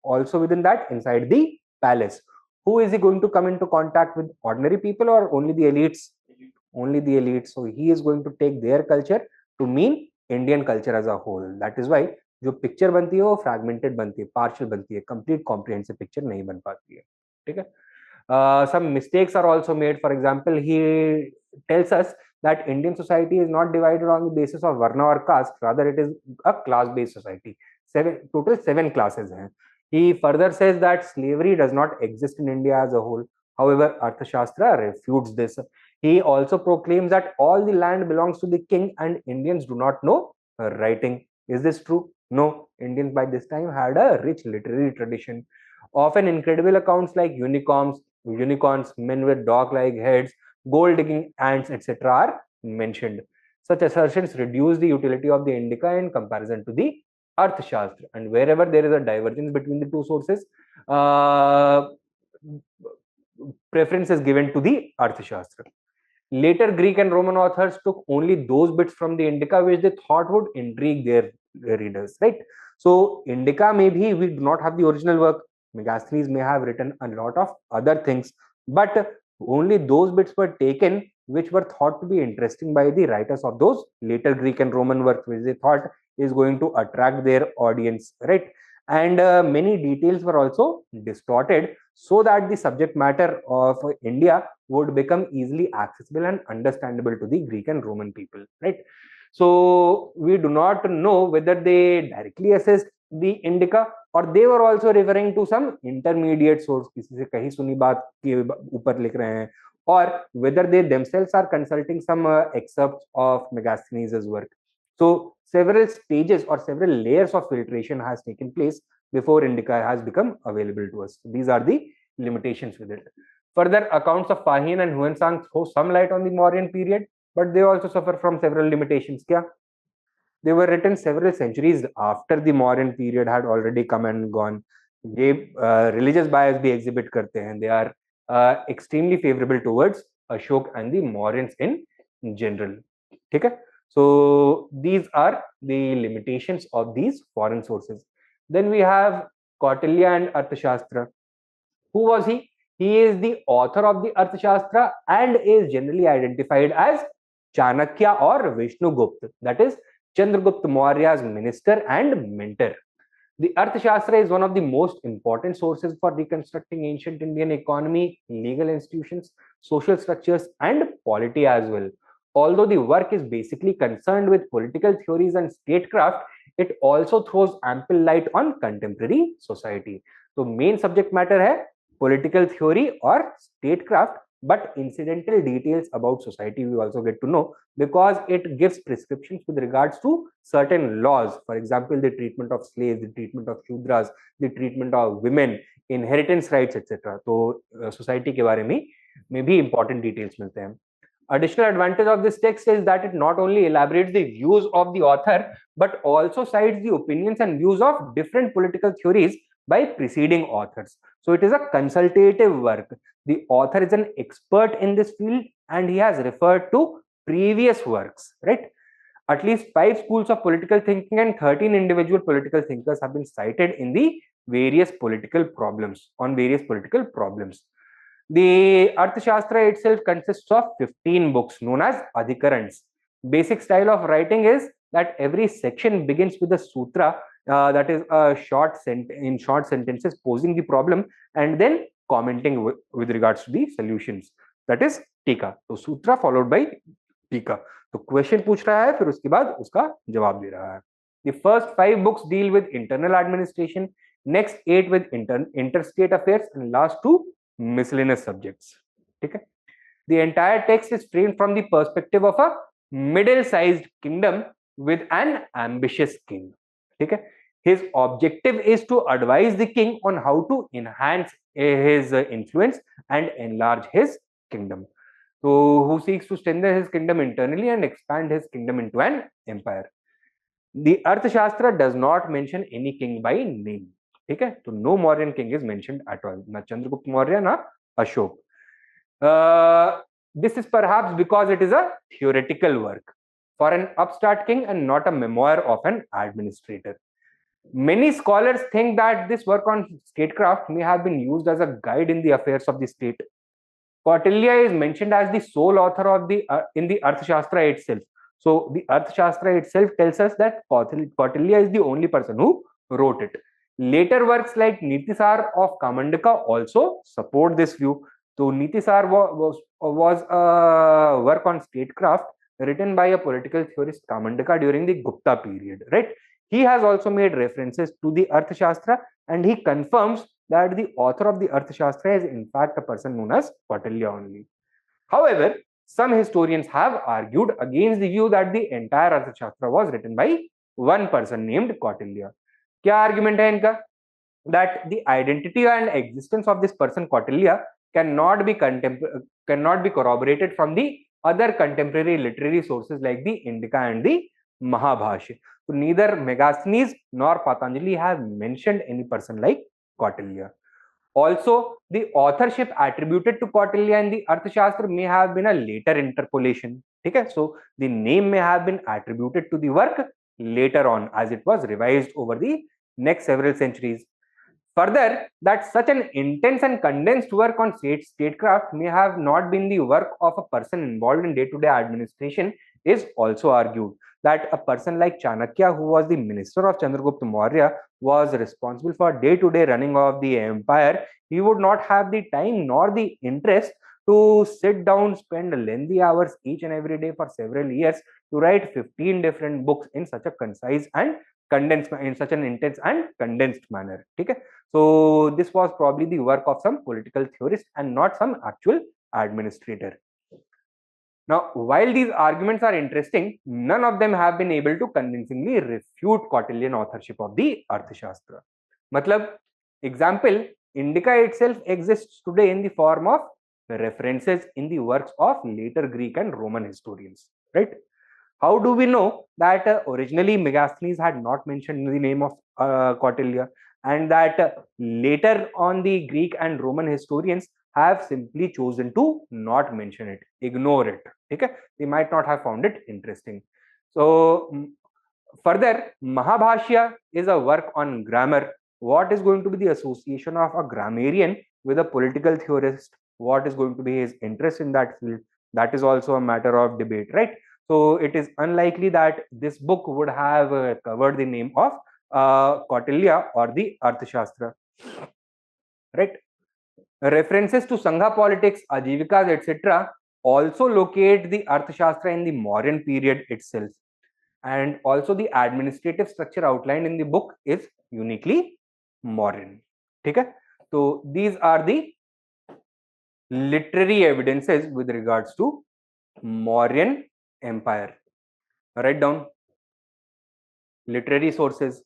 also within that, inside the palace. Who is he going to come into contact with? Ordinary people or only the elites? Only the elites. So he is going to take their culture to mean Indian culture as a whole. That is why जो picture बनती है वो fragmented बनती है, partial बनती है, complete comprehensive picture नहीं बन पाती है. ठीक है. Some mistakes are also made. For example, he tells us that Indian society is not divided on the basis of varna or caste, rather it is a class based society. Total 7 classes hain. He further says that slavery does not exist in India as a whole. However, Arthashastra refutes this. He also proclaims that all the land belongs to the king and Indians do not know writing. Is this true? No. Indians by this time had a rich literary tradition. Often incredible accounts like unicorns, men with dog-like heads, gold-digging ants, etc. are mentioned. Such assertions reduce the utility of the Indica in comparison to the Arthashastra. And wherever there is a divergence between the two sources, preference is given to the Arthashastra. Later, Greek and Roman authors took only those bits from the Indica which they thought would intrigue their readers, right? So, Indica, maybe we do not have the original work. Megasthenes may have written a lot of other things, but only those bits were taken which were thought to be interesting by the writers of those later Greek and Roman works, which they thought is going to attract their audience, right? And many details were also distorted so that the subject matter of India would become easily accessible and understandable to the Greek and Roman people, right? So we do not know whether they directly assessed the Indica or they were also referring to some intermediate source, किसी से कहीं सुनी बात के ऊपर लिख रहे हैं, or whether they themselves are consulting some excerpts of Megasthenes' work. So several stages or several layers of filtration has taken place before Indica has become available to us. These are the limitations with it. Further, accounts of Fahin and Huansang throw some light on the Mauryan period, but they also suffer from several limitations. Kya? They were written several centuries after the Mauryan period had already come and gone. They religious bias bhi exhibit karte hain. They are extremely favorable towards Ashok and the Mauryans in general. Okay? So these are the limitations of these foreign sources. Then we have Kautilya and Arthashastra. Who was he? He is the author of the Arthashastra and is generally identified as Chanakya or Vishnugupta. That is Chandragupta Maurya's minister and mentor. The Arthashastra is one of the most important sources for reconstructing ancient Indian economy, legal institutions, social structures, and polity as well. Although the work is basically concerned with political theories and statecraft, it also throws ample light on contemporary society. So main subject matter है political theory or statecraft, but incidental details about society we also get to know because it gives prescriptions with regards to certain laws. For example, the treatment of slaves, the treatment of Shudras, the treatment of women, inheritance rights, etc. तो society के बारे में भी important details मिलते हैं. Additional advantage of this text is that it not only elaborates the views of the author, but also cites the opinions and views of different political theories by preceding authors. So it is a consultative work. The author is an expert in this field and he has referred to previous works, right? At least 5 schools of political thinking and 13 individual political thinkers have been cited in the various political problems, on various political problems. The Arthashastra itself consists of 15 books known as Adhikarans. Basic style of writing is that every section begins with a sutra that is a short sentences posing the problem and then commenting with regards to the solutions, that is टीका. तो सूत्रा followed by टीका. तो question पूछ रहा है, फिर उसके बाद उसका जवाब दे रहा है. The first 5 books deal with internal administration, next 8 with interstate affairs, and last 2 miscellaneous subjects. ठीक है. The entire text is framed from the perspective of a middle-sized kingdom with an ambitious king. ठीक है. His objective is to advise the king on how to enhance his influence and enlarge his kingdom. So, who seeks to strengthen his kingdom internally and expand his kingdom into an empire. The Arthashastra does not mention any king by name. ठीक है. तो no Mauryan king is mentioned at all. ना चंद्रगुप्त मौर्य ना Ashok. This is perhaps because it is a theoretical work for an upstart king and not a memoir of an administrator. Many scholars think that this work on statecraft may have been used as a guide in the affairs of the state. Kautilya is mentioned as the sole author of the in the Arthashastra itself. So the Arthashastra itself tells us that Kautilya is the only person who wrote it. Later works like Nitisar of Kamandaka also support this view. So Nitisar was a work on statecraft written by a political theorist Kamandaka during the Gupta period, right? He has also made references to the Arthashastra, and he confirms that the author of the Arthashastra is in fact a person known as Kautilya only. However, some historians have argued against the view that the entire Arthashastra was written by one person named Kautilya. क्या argument है इनका? That the identity and existence of this person Kautilya cannot be corroborated from the other contemporary literary sources like the Indica and the Mahabhashya. So neither Megasthenes nor Patanjali have mentioned any person like Kautilya. Also, the authorship attributed to Kautilya in the Arthashastra may have been a later interpolation. Okay? So the name may have been attributed to the work later on as it was revised over the next several centuries. Further, that such an intense and condensed work on statecraft may have not been the work of a person involved in day-to-day administration is also argued. That a person like Chanakya, who was the minister of Chandragupta Maurya, was responsible for day-to-day running of the empire. He would not have the time nor the interest to sit down, spend lengthy hours each and every day for several years to write 15 different books in such a concise and condensed, in such an intense and condensed manner. Okay? So this was probably the work of some political theorist and not some actual administrator. Now, while these arguments are interesting, none of them have been able to convincingly refute Kautilyan authorship of the Arthashastra. Matlab, example, Indica itself exists today in the form of references in the works of later Greek and Roman historians, right? How do we know that originally Megasthenes had not mentioned the name of Kautilya, and that later on the Greek and Roman historians have simply chosen to not mention it, ignore it. Okay? They might not have found it interesting. So further, Mahabhashya is a work on grammar. What is going to be the association of a grammarian with a political theorist? What is going to be his interest in that field? That is also a matter of debate, right? So it is unlikely that this book would have covered the name of Kautilya or the Arthashastra, right? References to Sangha politics, Ajivikas, etc. also locate the Arthashastra in the Mauryan period itself. And also the administrative structure outlined in the book is uniquely Mauryan. Okay? So these are the literary evidences with regards to Mauryan Empire. Write down literary sources.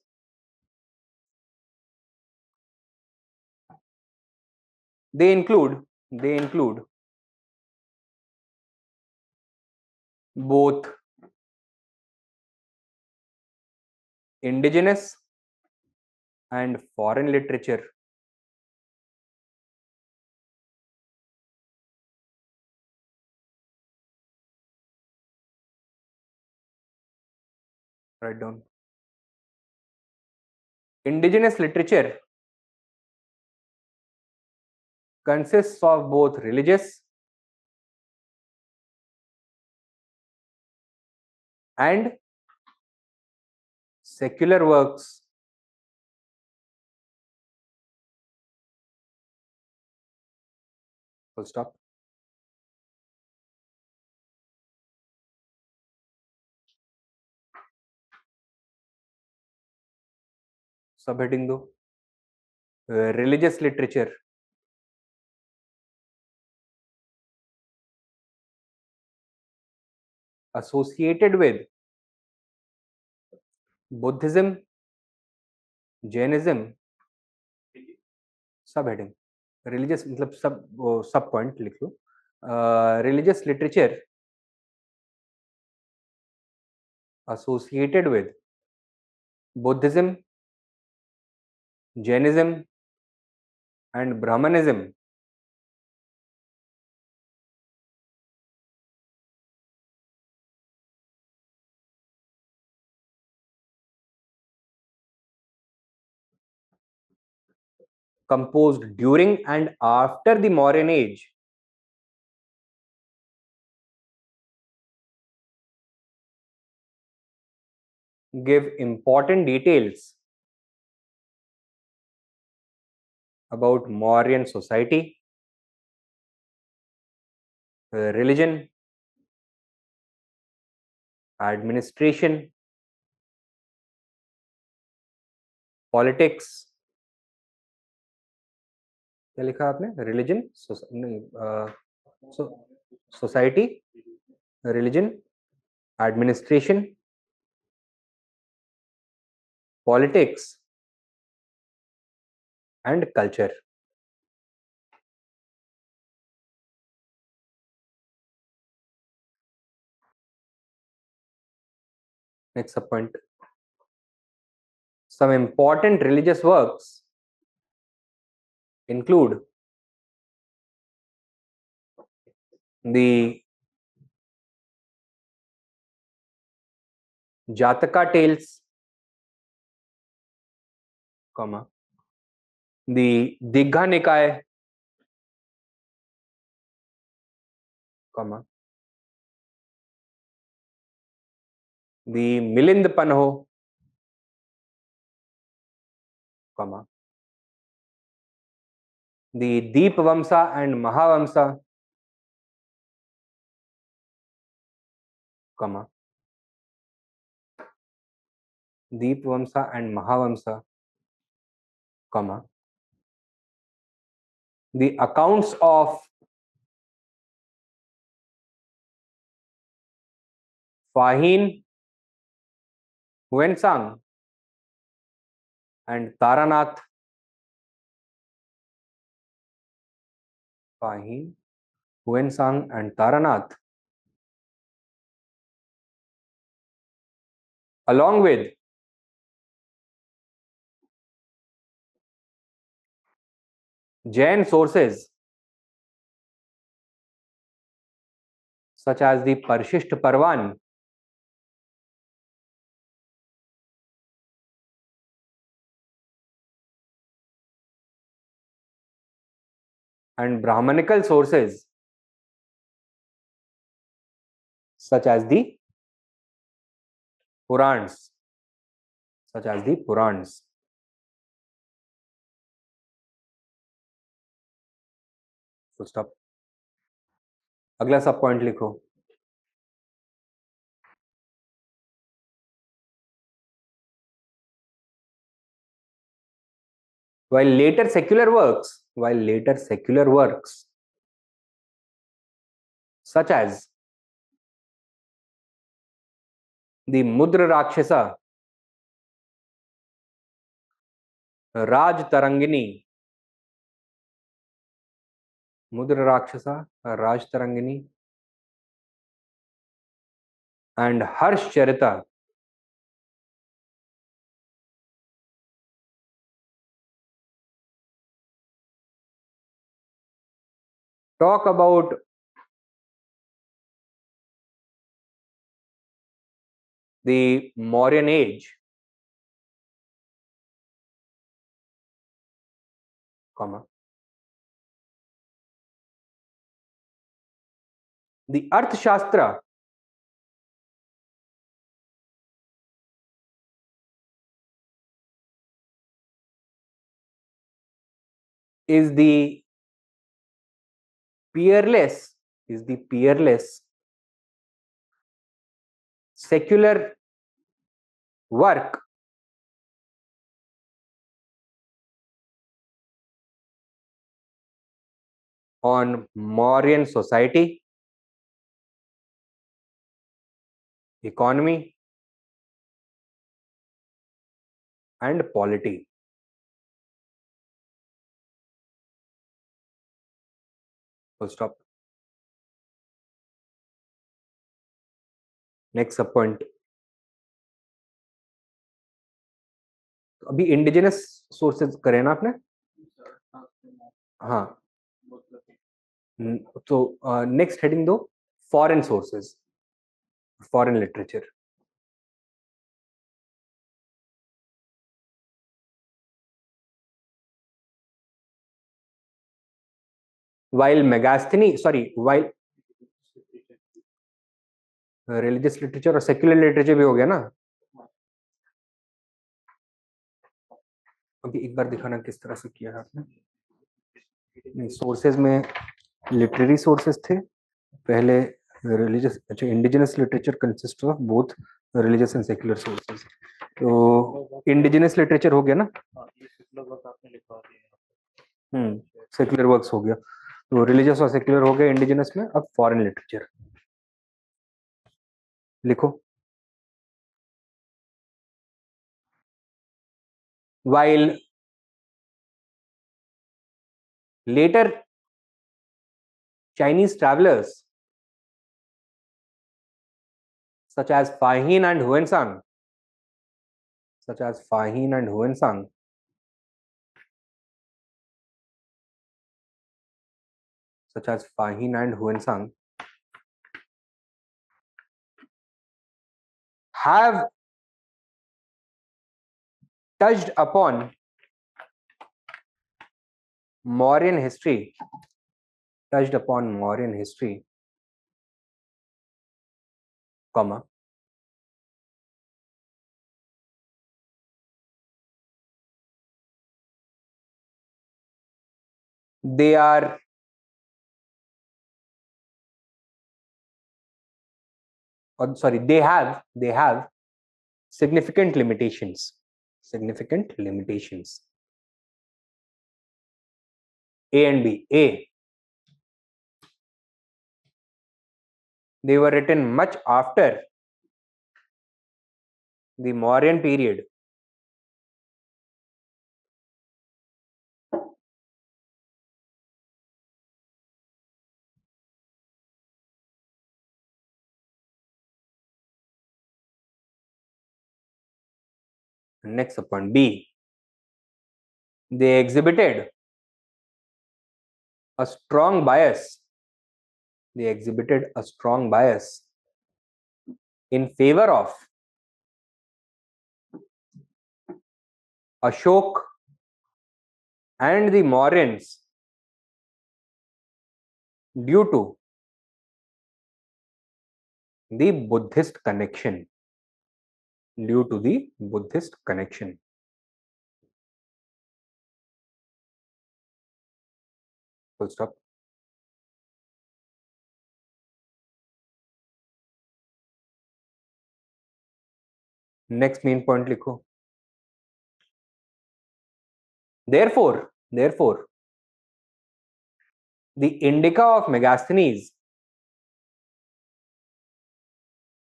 They include both indigenous and foreign literature. Write down. Indigenous literature consists of both religious and secular works Full stop. Subheading दो. Religious literature associated with Buddhism, Jainism. Subheading. Religious मतलब सब point लिख लो. Religious literature associated with Buddhism, Jainism and Brahmanism composed during and after the Mauryan Age give important details about Mauryan society, religion, administration, politics. क्या लिखा आपने? Religion, society, religion, administration, politics and culture. Next subpoint. Some important religious works include the Jataka tales, comma, the Digha Nikaya, comma, the Milind Panho, comma, the Deep Vamsa and Mahavamsa, comma, Deep Vamsa and Mahavamsa, comma, the accounts of Fahin, Huensang and Taranath. Fahin, Huensang and Taranath, along with Jain sources such as the Parshisht Parvan, and Brahmanical sources such as the Purans, Full stop. अगला सब point लिखो. While later secular works such as the Mudra Rakshasa, Raj Tarangini, and Harsh Charita talk about the Mauryan Age, comma, the Arthashastra is the peerless secular work on Mauryan society, economy, and polity. Full stop. Next sub point. अभी indigenous sources करे ना आपने? हाँ, तो next heading दो, foreign sources, foreign literature. while religious literature और secular literature भी हो गया ना. अभी एक बार दिखाना किस तरह से किया है आपने. नहीं, सोर्सेज में लिटरेरी सोर्सेज थे पहले, रिलीजियस, अच्छा, indigenous literature consist of both religious and secular sources. तो इंडिजिनस लिटरेचर हो गया ना. सेक्युलर वर्क्स हो गया. तो रिलीजियस और सेक्युलर हो गया इंडिजिनस में. अब फॉरेन लिटरेचर लिखो. while later Chinese travelers such as Fahin and Huensang such as Fahin and Huensang such as Fahin and Huensang have touched upon Mauryan history, comma, they are they have significant limitations. A and B. A, they were written much after the Mauryan period. Next upon B, they exhibited a strong bias. In favor of Ashok and the Mauryans due to the Buddhist connection. Full stop. Next main point लिखो. Therefore, the Indica of Megasthenes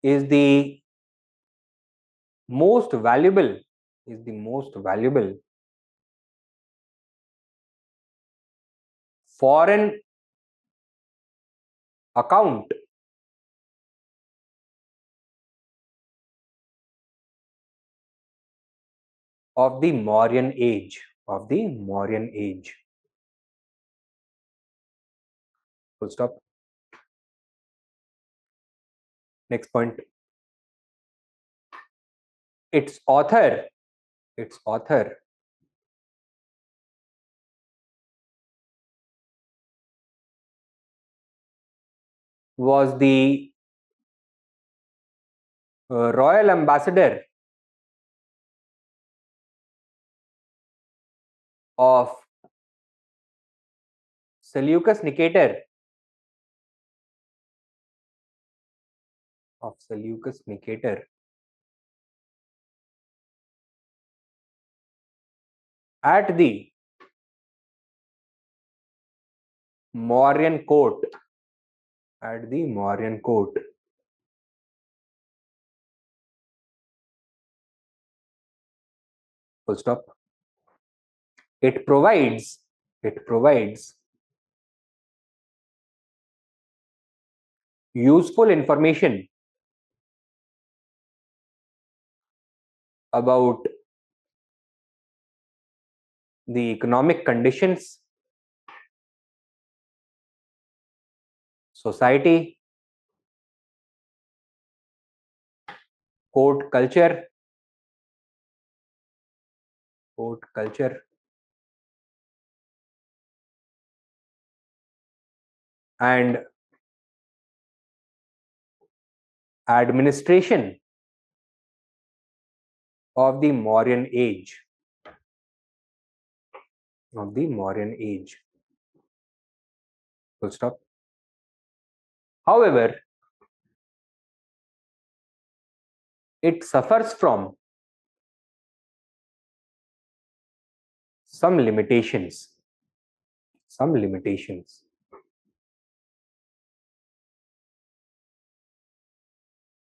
is the most valuable foreign account of the Mauryan age. Full stop. Next point. Its author was the royal ambassador of Seleucus Nicator of Seleucus Nicator at the Mauryan court. At the Mauryan court. Full stop. It provides useful information about the economic conditions, society, court culture, and administration of the Mauryan Age. Full stop. However, it suffers from some limitations.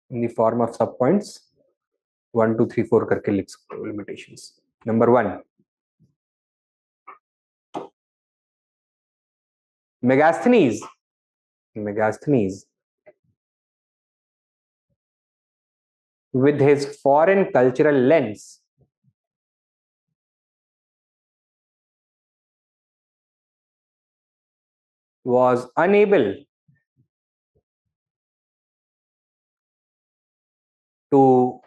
In the form of subpoints 1 2 3 4 करके लिख सकते हो limitations. Number 1, Megasthenes with his foreign cultural lens was unable to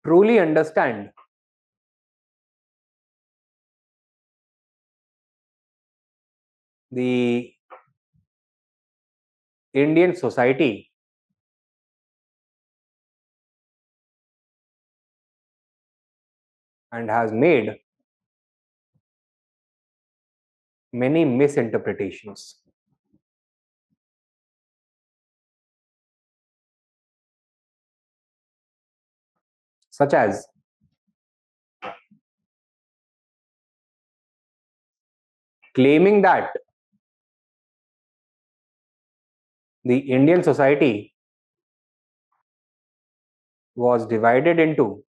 truly understand the Indian society and has made many misinterpretations. Such as claiming that the Indian society was divided into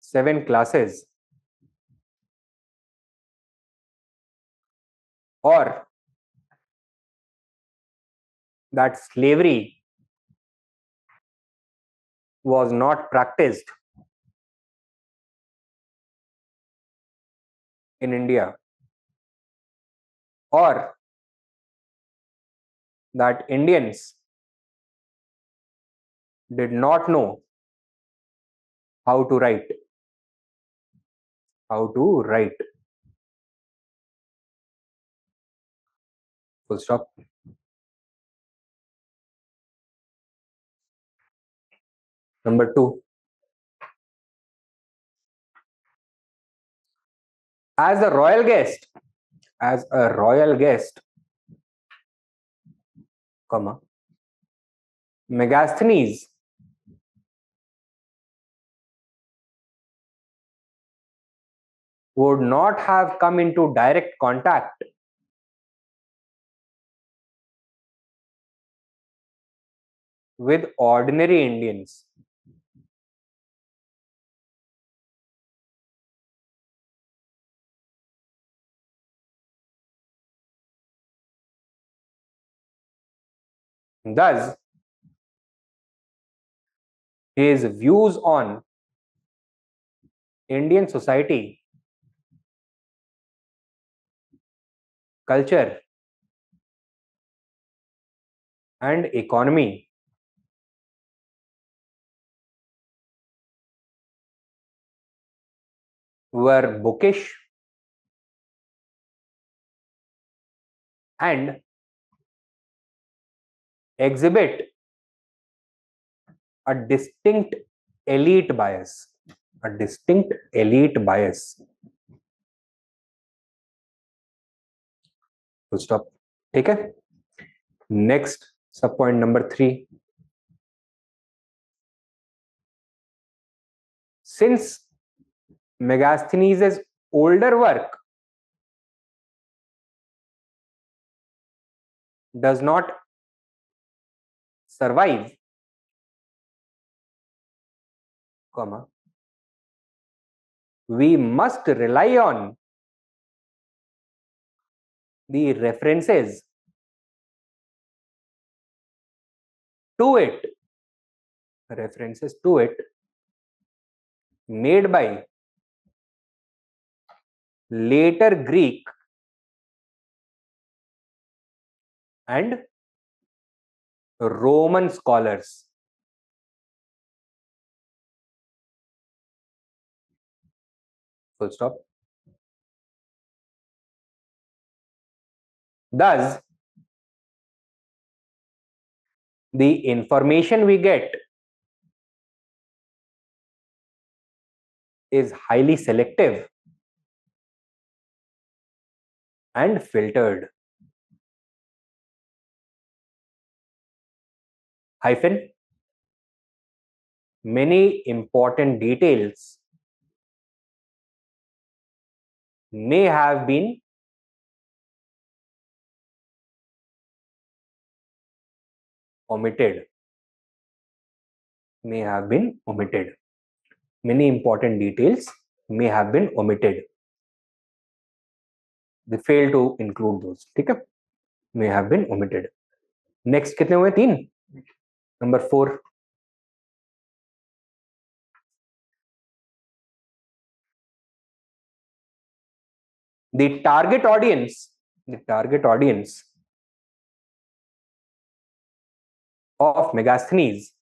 7 classes, or that slavery was not practiced in India, or that Indians did not know how to write. Full stop. Number 2, as a royal guest, comma, Megasthenes would not have come into direct contact with ordinary Indians. Thus, his views on Indian society, culture, and economy were bookish and exhibit a distinct elite bias. Full stop. ठीक है. Next, sub point number 3. Since Megasthenes' older work does not survive, comma, we must rely on the references to it, made by later Greek and Roman scholars. Full stop. Thus, the information we get is highly selective and filtered. Hyphen, many important details may have been omitted. Many important details may have been omitted. They fail to include those. ठीक है? May have been omitted. Next कितने हुए? 3. Number 4. The target audience of Megasthenes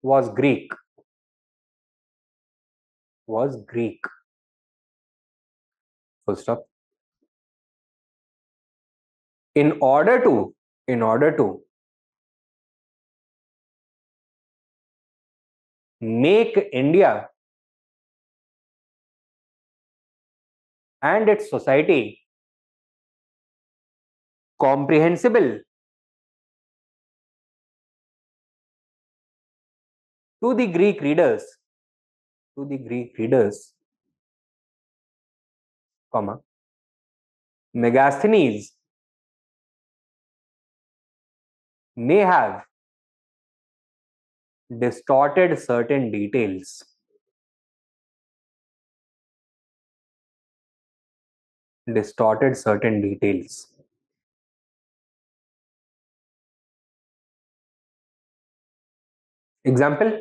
was Greek. Full stop. In order to make India and its society comprehensible to the Greek readers, comma, Megasthenes may have distorted certain details. Example?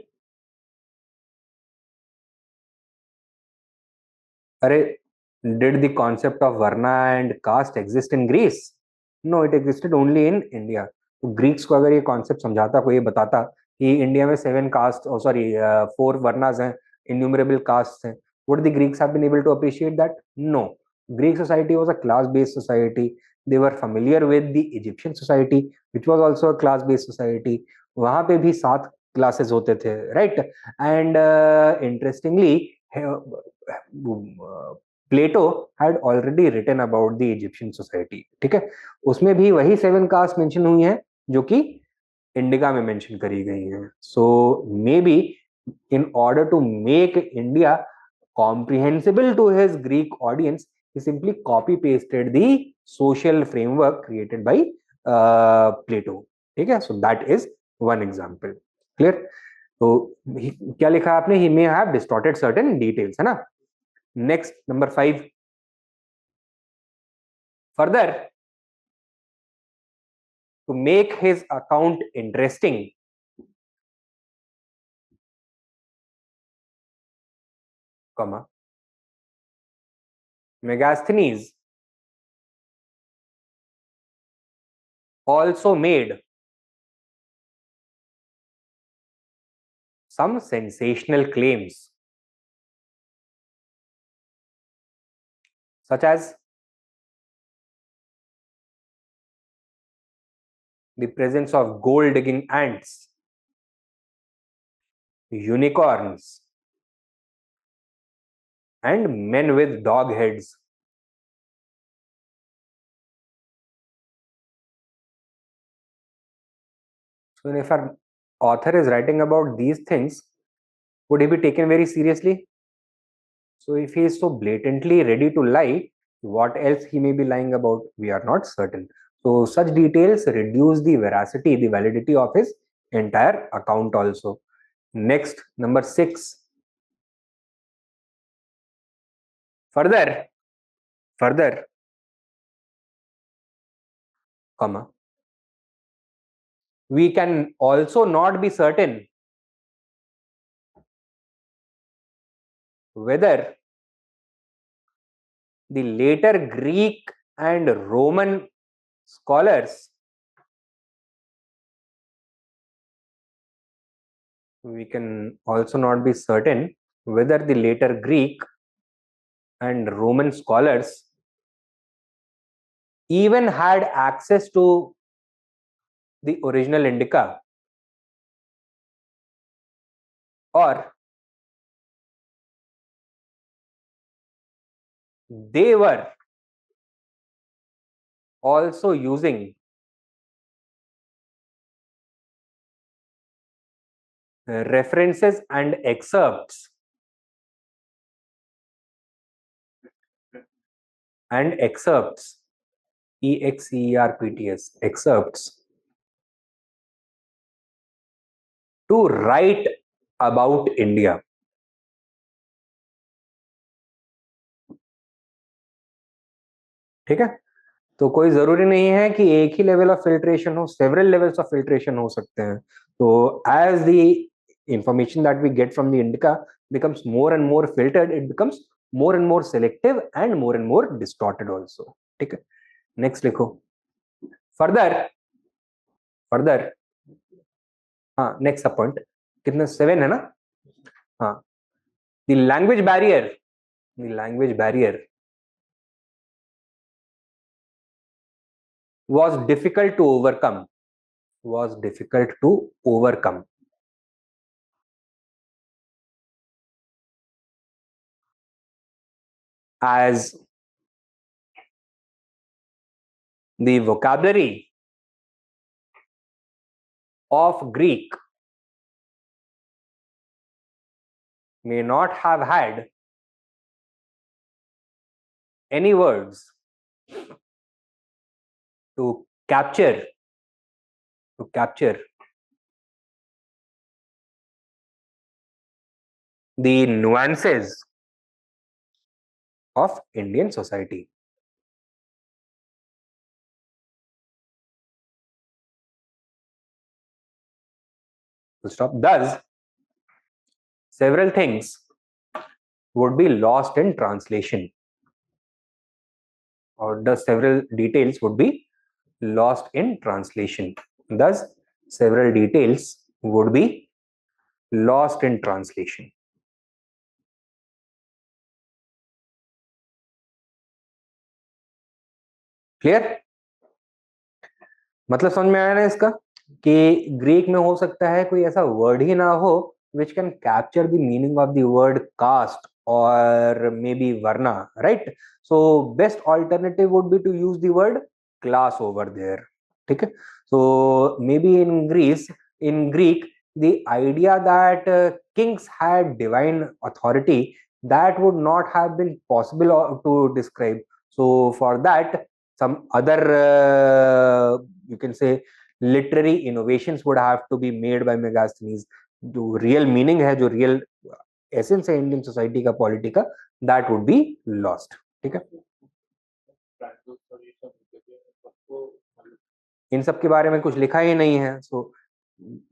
Did the concept of Varna and caste exist in Greece? No, it existed only in India. तो Greeks को अगर ये concept समझाता, कोई ये बताता कि India में 7 कास्ट, 4 वर्नास हैं, innumerable castes हैं, would the Greeks have been able to appreciate that? No. Greek society was a class-based society. They were familiar with the Egyptian society, which was also a class-based society. वहां पे भी 7 classes होते थे, right? And interestingly, Plato had already written about the Egyptian society. ठीक है, उसमें भी वही 7 कास्ट मेंशन हुई हैं जो कि इंडिका में मेंशन करी गई हैं. So maybe in order to make India comprehensible to his Greek audience, he simply copy pasted the social framework created by Plato. ठीक है, so that is one example. Clear? तो क्या लिखा आपने? He may have distorted certain details, है ना? Next, number 5. Further, to make his account interesting, comma, Megasthenes also made some sensational claims, such as the presence of gold digging ants, unicorns, and men with dog heads. So if our author is writing about these things, would he be taken very seriously? So if he is so blatantly ready to lie, what else he may be lying about? We are not certain. So such details reduce the veracity, the validity of his entire account also. Next, number 6. Further, comma, we can also not be certain whether the later Greek and Roman scholars, we can also not be certain whether the later Greek and Roman scholars even had access to the original Indica, or they were also using references and excerpts excerpts to write about India. ठीक है, तो कोई जरूरी नहीं है कि एक ही लेवल ऑफ फिल्ट्रेशन हो, सेवरल लेवल्स ऑफ फिल्ट्रेशन हो सकते हैं. तो as the information that we get from the indica becomes more and more filtered, it becomes more and more selective and more distorted also. ठीक है, next लिखो. Further हाँ, next सब point कितने 7 है ना. हाँ, the language barrier was difficult to overcome as the vocabulary of Greek may not have had any words to capture the nuances of Indian society. Stop. Thus, several things would be lost in translation, or the several details would be lost in translation. Thus, several details would be lost in translation. Clear? मतलब समझ में आया ना इसका, कि Greek में हो सकता है कोई ऐसा वर्ड ही ना हो which can capture the meaning of the word caste or maybe varna, right? So best alternative would be to use the word class over there. ठीक है, so maybe in Greek the idea that kings had divine authority, that would not have been possible to describe. So for that, some other you can say literary innovations would have to be made by Megasthenes. जो real meaning है, जो real essence है Indian society का, polity का, that would be lost. ठीक है, इन सब के बारे में कुछ लिखा ही नहीं है. सो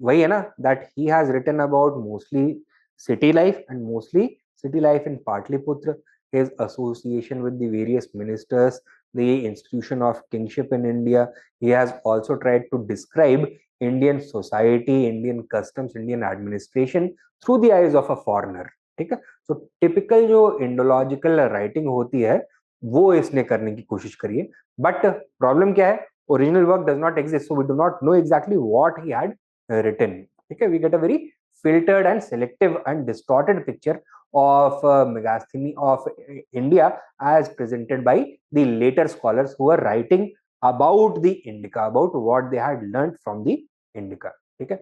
वही है ना, that he has written about mostly city life, and mostly city life in Patliputra, his association with the various ministers, the institution of kingship in India. He has also tried to describe Indian society, Indian customs, Indian administration through the eyes of a foreigner. ठीक है, so typical जो Indological writing होती है वो इसने करने की कोशिश करी है. बट प्रॉब्लम क्या है, original work does not exist, so we do not know exactly what he had written. ठीक है, we get a very filtered and selective and distorted picture of Megasthenes of India as presented by the later scholars who were writing about the Indica, about what they had learned from the Indica. ठीक है.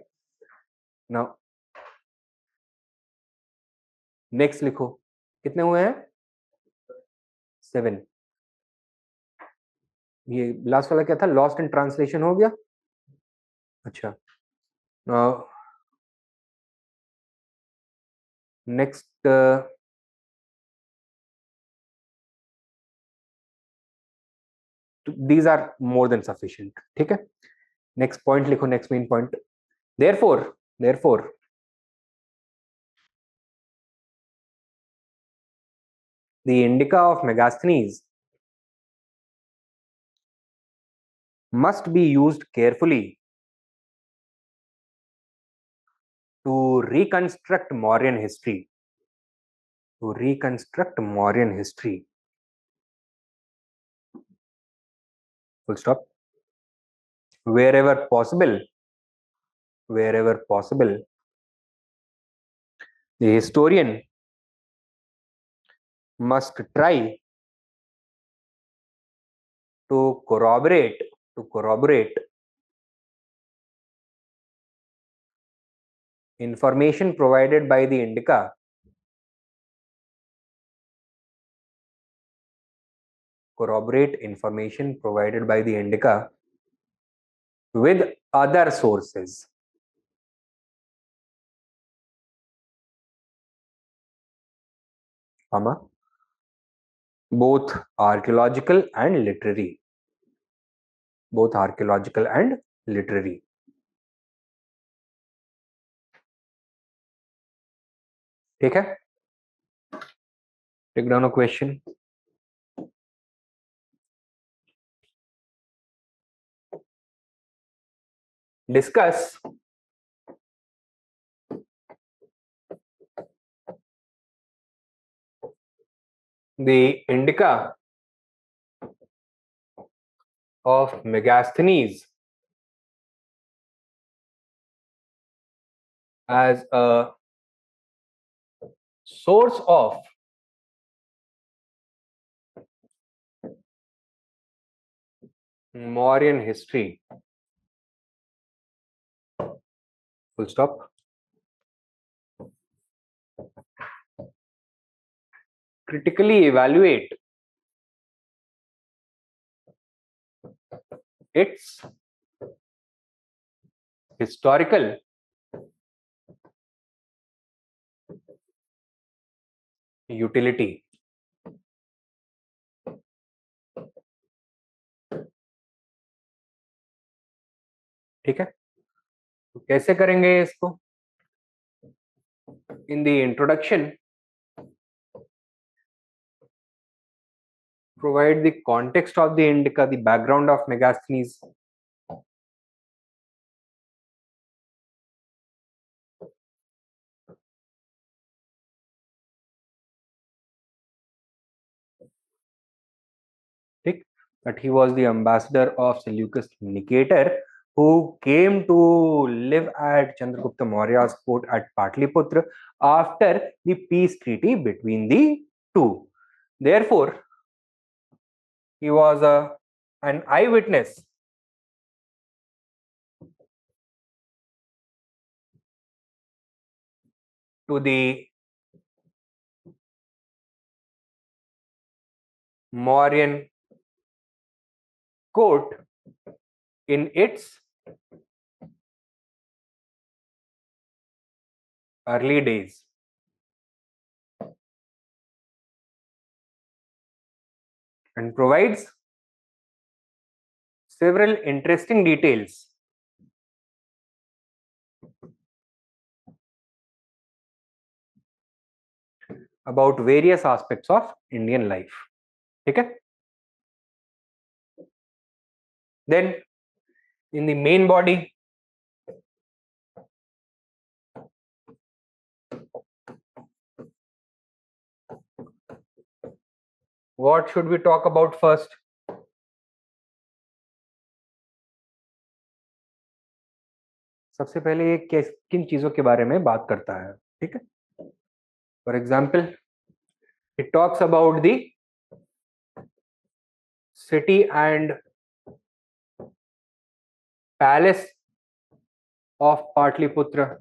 Now next लिखो, कितने हुए हैं? 7. ये last वाला क्या था? लॉस्ट इन ट्रांसलेशन हो गया. अच्छा. Now next these are more than sufficient. ठीक है. नेक्स्ट पॉइंट लिखो, next main point. therefore the indica of Megasthenes must be used carefully to reconstruct Mauryan history. To reconstruct Mauryan history. Full stop. Wherever possible, the historian must try to corroborate information provided by the indica with other sources. Both archaeological and literary. ठीक है. Take down a question. Discuss the indica of Megasthenes as a source of Mauryan history. Full stop. Critically evaluate its historical utility. ठीक है. तो कैसे करेंगे इसको? In the introduction, provide the context of the indica, the background of Megasthenes. ठीक. But he was the ambassador of Seleucus Nicator, who came to live at Chandragupta Maurya's court at Patliputra after the peace treaty between the two. Therefore, he was an eyewitness to the Mauryan court in its early days. And provides several interesting details about various aspects of Indian life. ठीक है. Then in the main body, what should we talk about first? सबसे पहले ये किन चीजों के बारे में बात करता है? ठीक है. For example, it talks about the city and palace of Patliputra.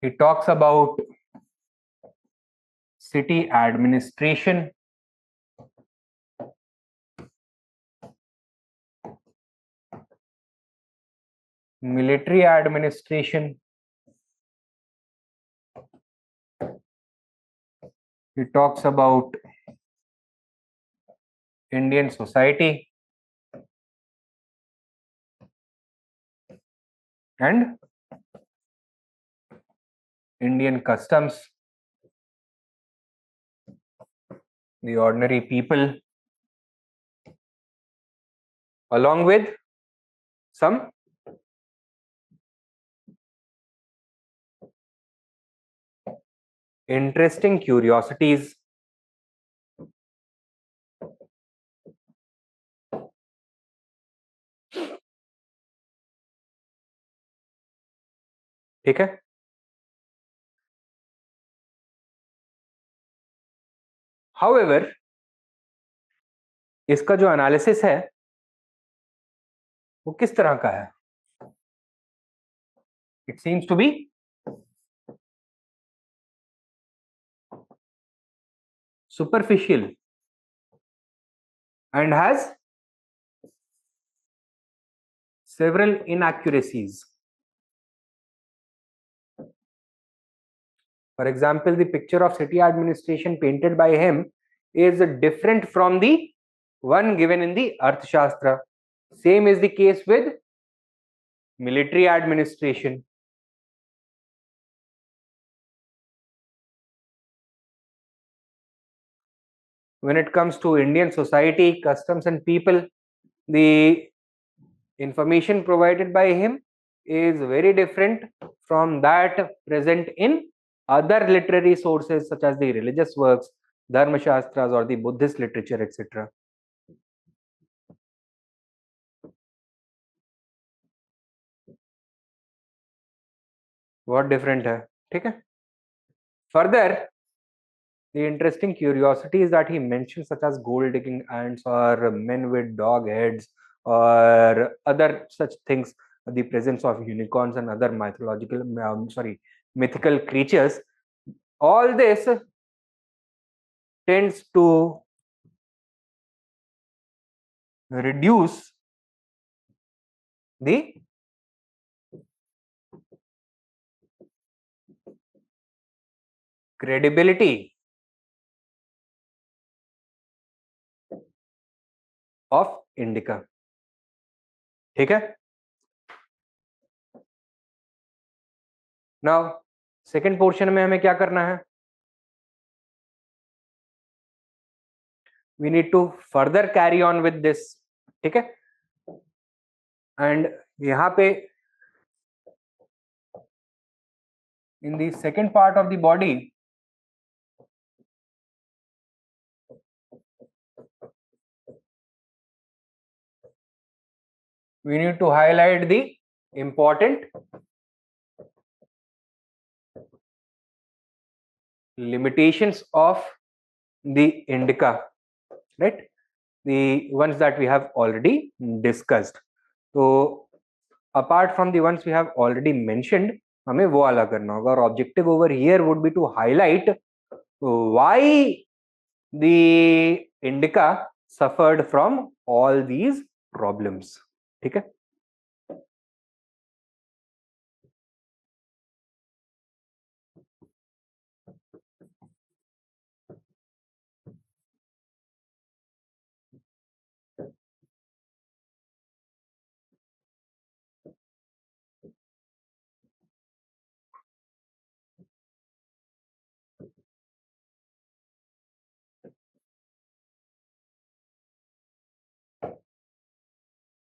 He talks about city administration, military administration. He talks about Indian society and Indian customs, the ordinary people, along with some interesting curiosities. ठीक है? However, इसका जो analysis है वो किस तरह का है? It seems to be superficial and has several inaccuracies. For example, the picture of city administration painted by him is different from the one given in the Arthashastra. Same is the case with military administration. When it comes to Indian society, customs and people, the information provided by him is very different from that present in other literary sources such as the religious works, Dharma Shastras or the Buddhist literature, etc. What different है? ठीक है? Further, the interesting curiosities that he mentions, such as gold digging ants or men with dog heads or other such things, the presence of unicorns and other mythical creatures, all this tends to reduce the credibility of Indica. ठीक है? Now, second portion में हमें क्या करना है? We need to further carry on with this. ठीक है? And यहाँ पे in the second part of the body, we need to highlight the important limitations of the Indica, right? The ones that we have already discussed. So apart from the ones we have already mentioned, हमें वो वाला करना होगा. और objective over here would be to highlight why the Indica suffered from all these problems. ठीक है?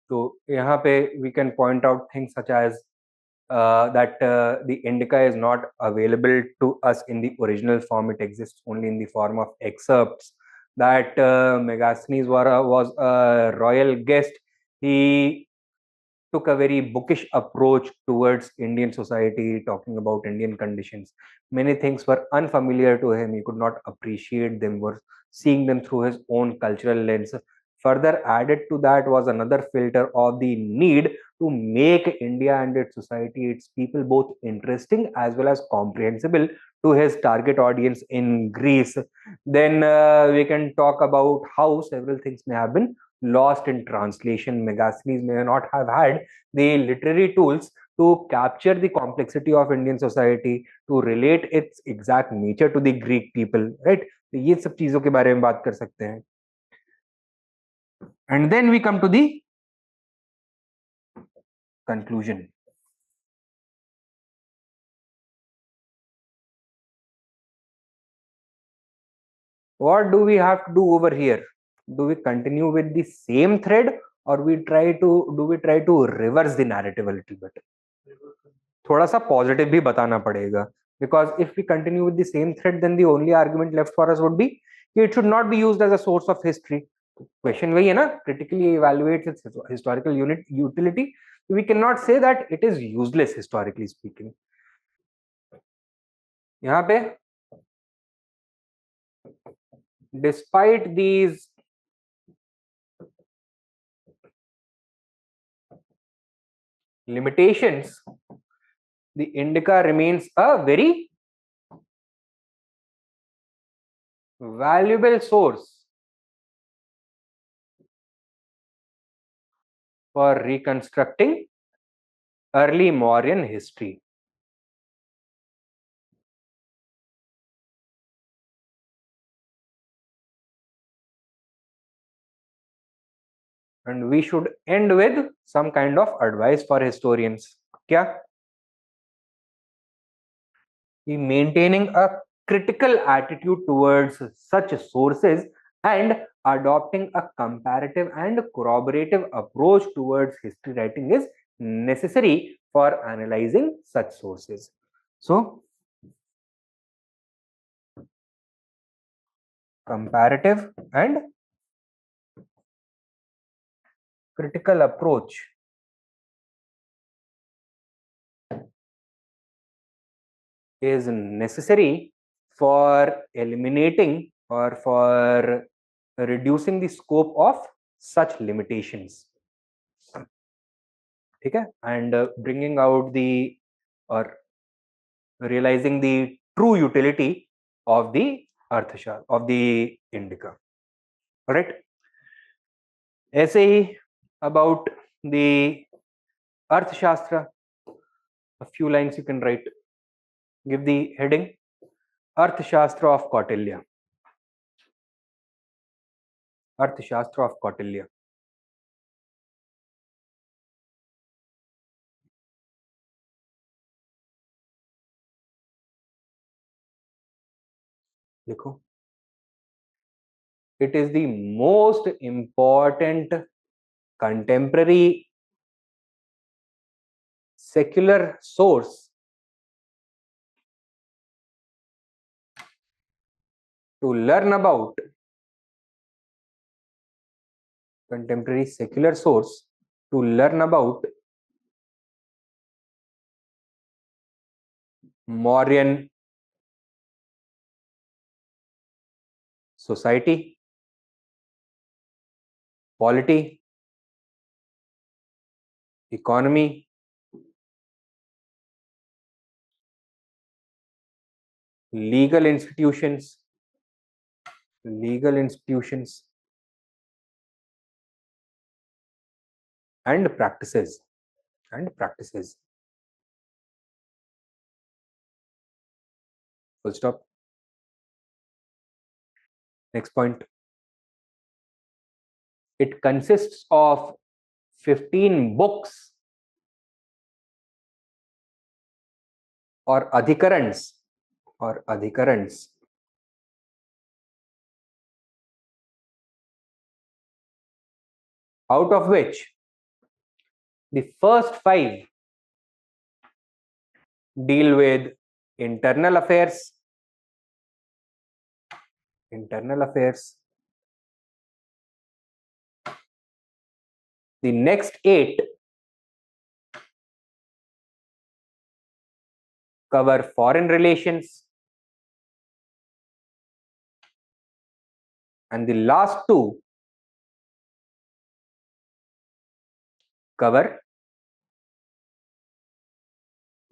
So यहाँ पे we can point out things such as that the Indica is not available to us in the original form. It exists only in the form of excerpts. That Megasthenes was a royal guest. He took a very bookish approach towards Indian society, talking about Indian conditions. Many things were unfamiliar to him. He could not appreciate them, were seeing them through his own cultural lens. Further added to that was another filter of the need to make India and its society, its people, both interesting as well as comprehensible to his target audience in Greece. Then we can talk about how several things may have been lost in translation. Megasthenes may not have had the literary tools to capture the complexity of Indian society, to relate its exact nature to the Greek people, right? तो ये सब चीजों के बारे में बात कर सकते हैं. And then we come to the conclusion. What do we have to do over here? Do we continue with the same thread, or we try to reverse the narrative a little bit? थोड़ा सा positive भी बताना पड़ेगा, because if we continue with the same thread, then the only argument left for us would be it should not be used as a source of history. Question वही है ना, critically evaluates its historical utility. We cannot say that it is useless historically speaking. यहाँ पे despite these limitations, the Indica remains a very valuable source for reconstructing early Mauryan history. And we should end with some kind of advice for historians. Kya? Maintaining a critical attitude towards such sources and adopting a comparative and corroborative approach towards history writing is necessary for analyzing such sources. So, comparative and critical approach is necessary for eliminating or for reducing the scope of such limitations. Okay? And bringing out the or realizing the true utility of the Arthashastra, of the Indica. All right. ऐसे ही about the Arthashastra, a few lines you can write. Give the heading Arthashastra of Kautilya. Arthashastra of Kautilya. देखो, it is the most important contemporary secular source to learn about contemporary secular source to learn about Mauryan society, polity, economy, legal institutions, and practices. Full stop. Next point. It consists of 15 books or adhikarans, out of which the first 5 deal with internal affairs. The next 8 cover foreign relations. And the last two cover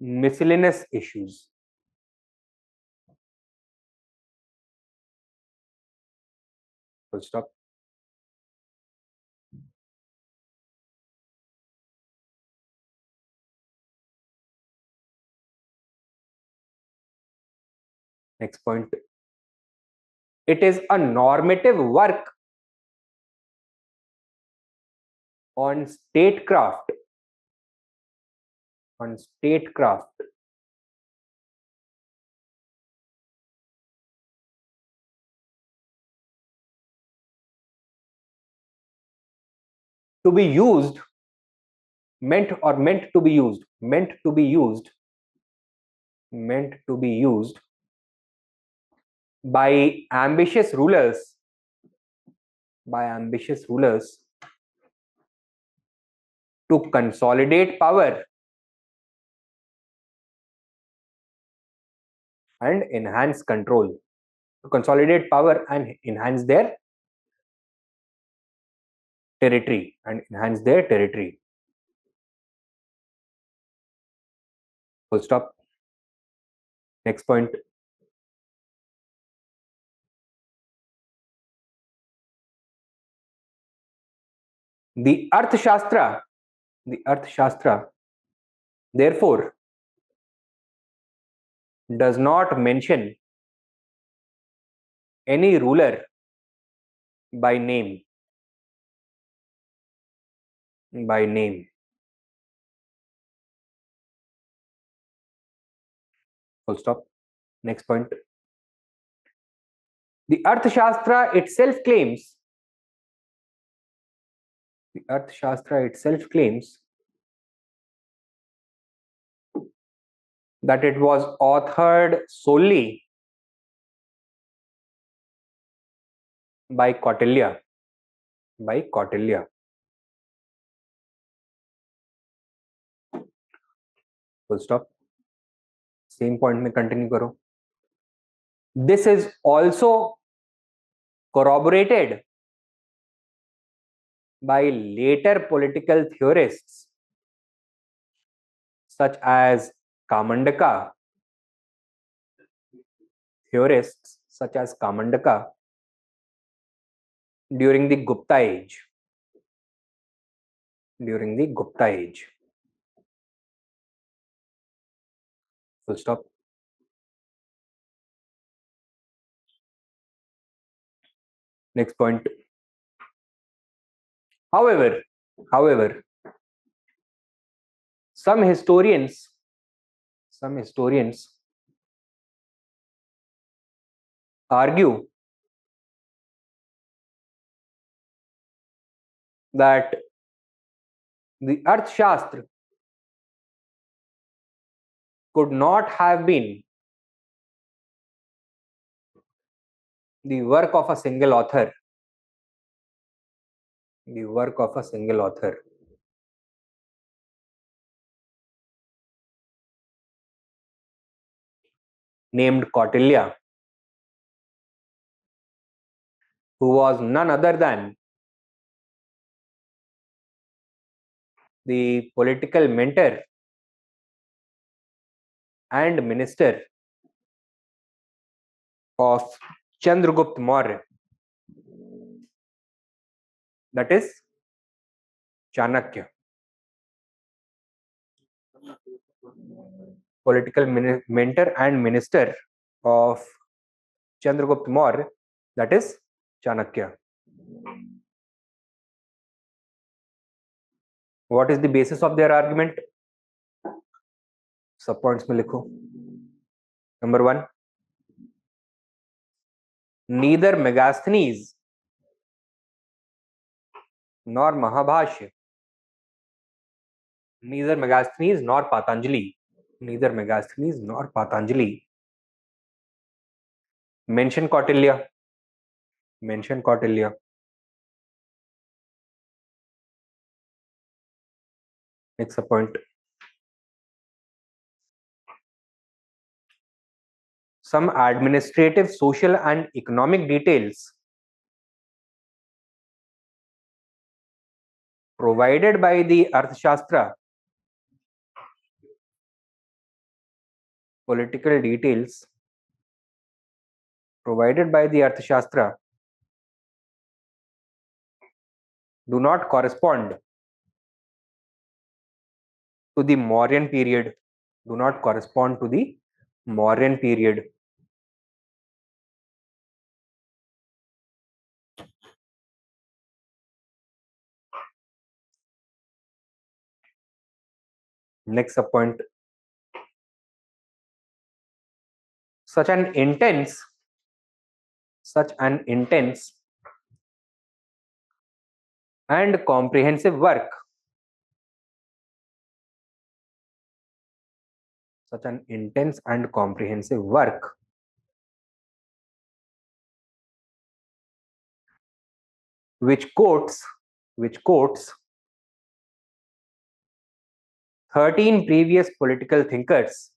miscellaneous issues. Full stop. Next point. It is a normative work on statecraft. On statecraft. To be used, meant to be used, meant to be used by ambitious rulers, to consolidate power and enhance control. To consolidate power and enhance their territory. Full stop. Next point. The Arthashastra, therefore, does not mention any ruler by name. Full stop. Next point. The Arthashastra itself claims that it was authored solely by Kautilya. Full stop. Same point में continue करो. This is also corroborated by later political theorists such as Kamandaka, during the Gupta age. Full stop. Next point. However, some historians argue that the Arthashastra could not have been the work of a single author. Named Kautilya, who was none other than the political mentor and minister of Chandragupta Maurya, that is Chanakya. Political mentor and minister of Chandragupta Maurya, that is Chanakya. What is the basis of their argument? Sub points में लिखो. Number 1, neither Megasthenes nor Mahabhashya, neither Megasthenes nor Patanjali mention Kautilya. Next point. Some administrative, social and economic details provided by the Arthashastra, political details provided by the Arthashastra do not correspond to the Mauryan period, do not correspond to the Mauryan period. Next subpoint. Such an intense and comprehensive work, such an intense and comprehensive work which quotes 13 previous political thinkers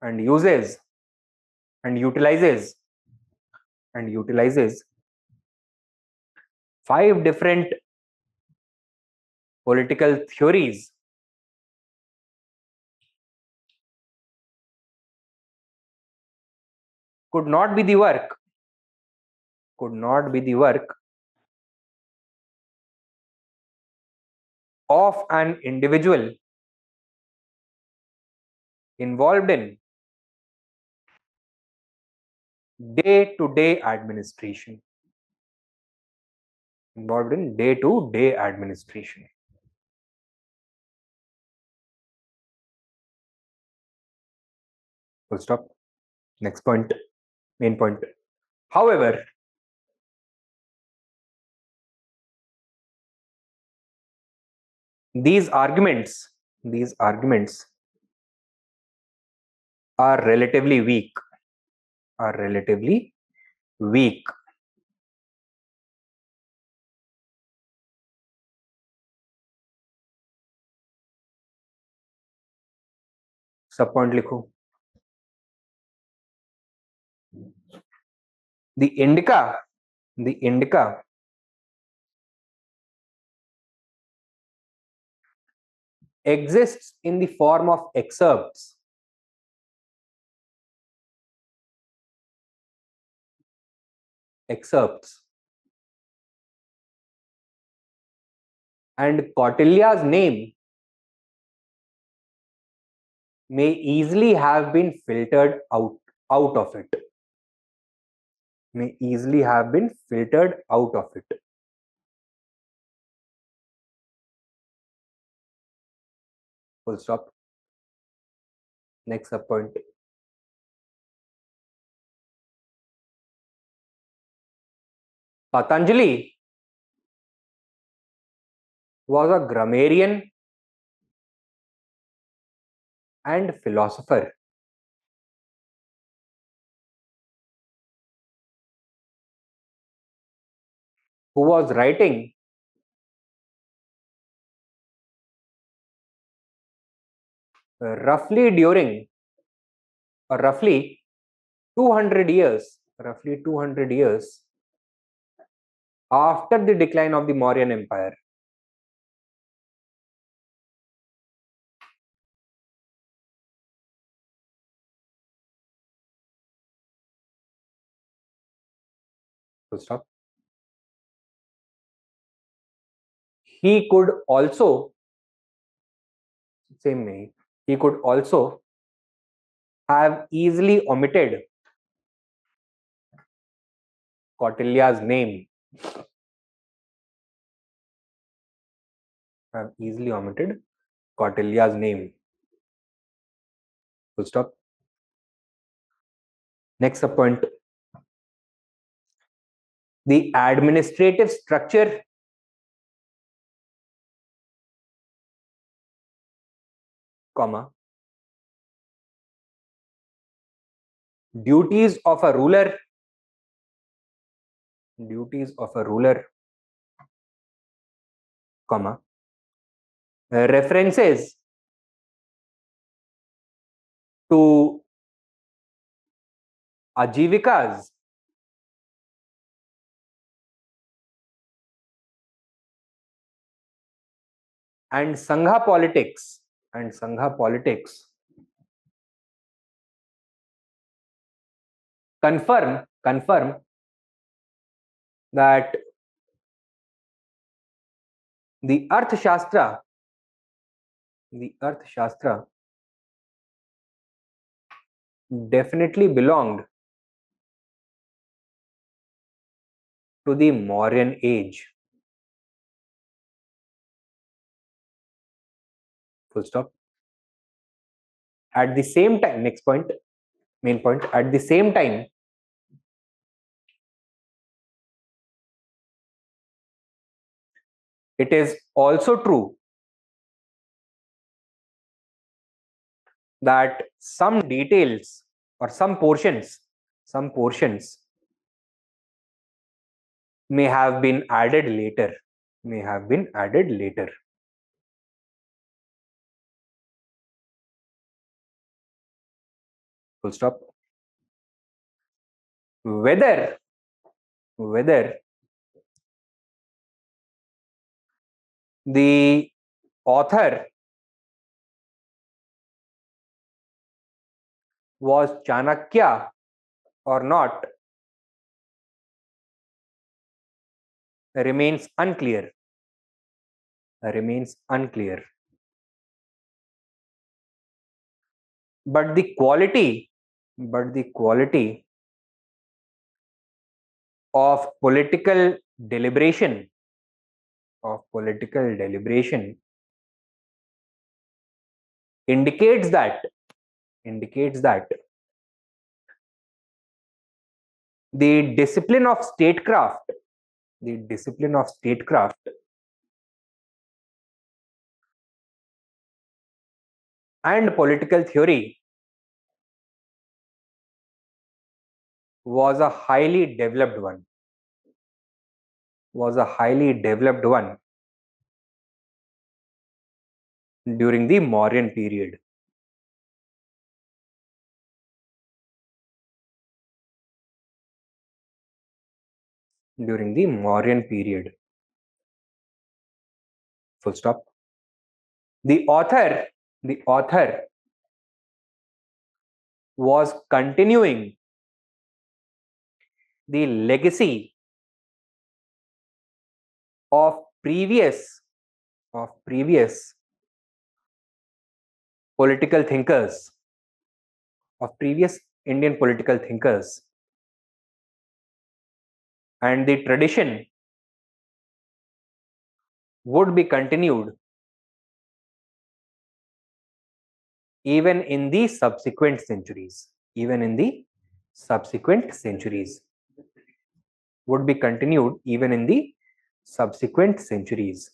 and utilizes 5 different political theories could not be the work of an individual involved in day-to-day administration. Full stop. Next point, main point. However, these arguments are relatively weak. सब point लिखो. The indica exists in the form of excerpts and Kautilya's name may easily have been filtered out of it. Full stop. Next subpoint. Patanjali was a grammarian and philosopher who was writing roughly 200 years after the decline of the Mauryan Empire. Full stop. He could also have easily omitted Kautilya's name. Full stop. Next point. The administrative structure duties of a ruler references to ajivikas and Sangha politics confirm that the Arthashastra definitely belonged to the Mauryan age. Full stop. At the same time, next point, main point, at the same time, it is also true that some details or some portions may have been added later. Full stop. Whether the author was Chanakya or not remains unclear. But the quality of political deliberation indicates that the discipline of statecraft and political theory was a highly developed one during the Mauryan period. Full stop. The author was continuing the legacy of previous political thinkers, of previous Indian political thinkers, and the tradition would be continued even in the subsequent centuries. Would be continued even in the subsequent centuries.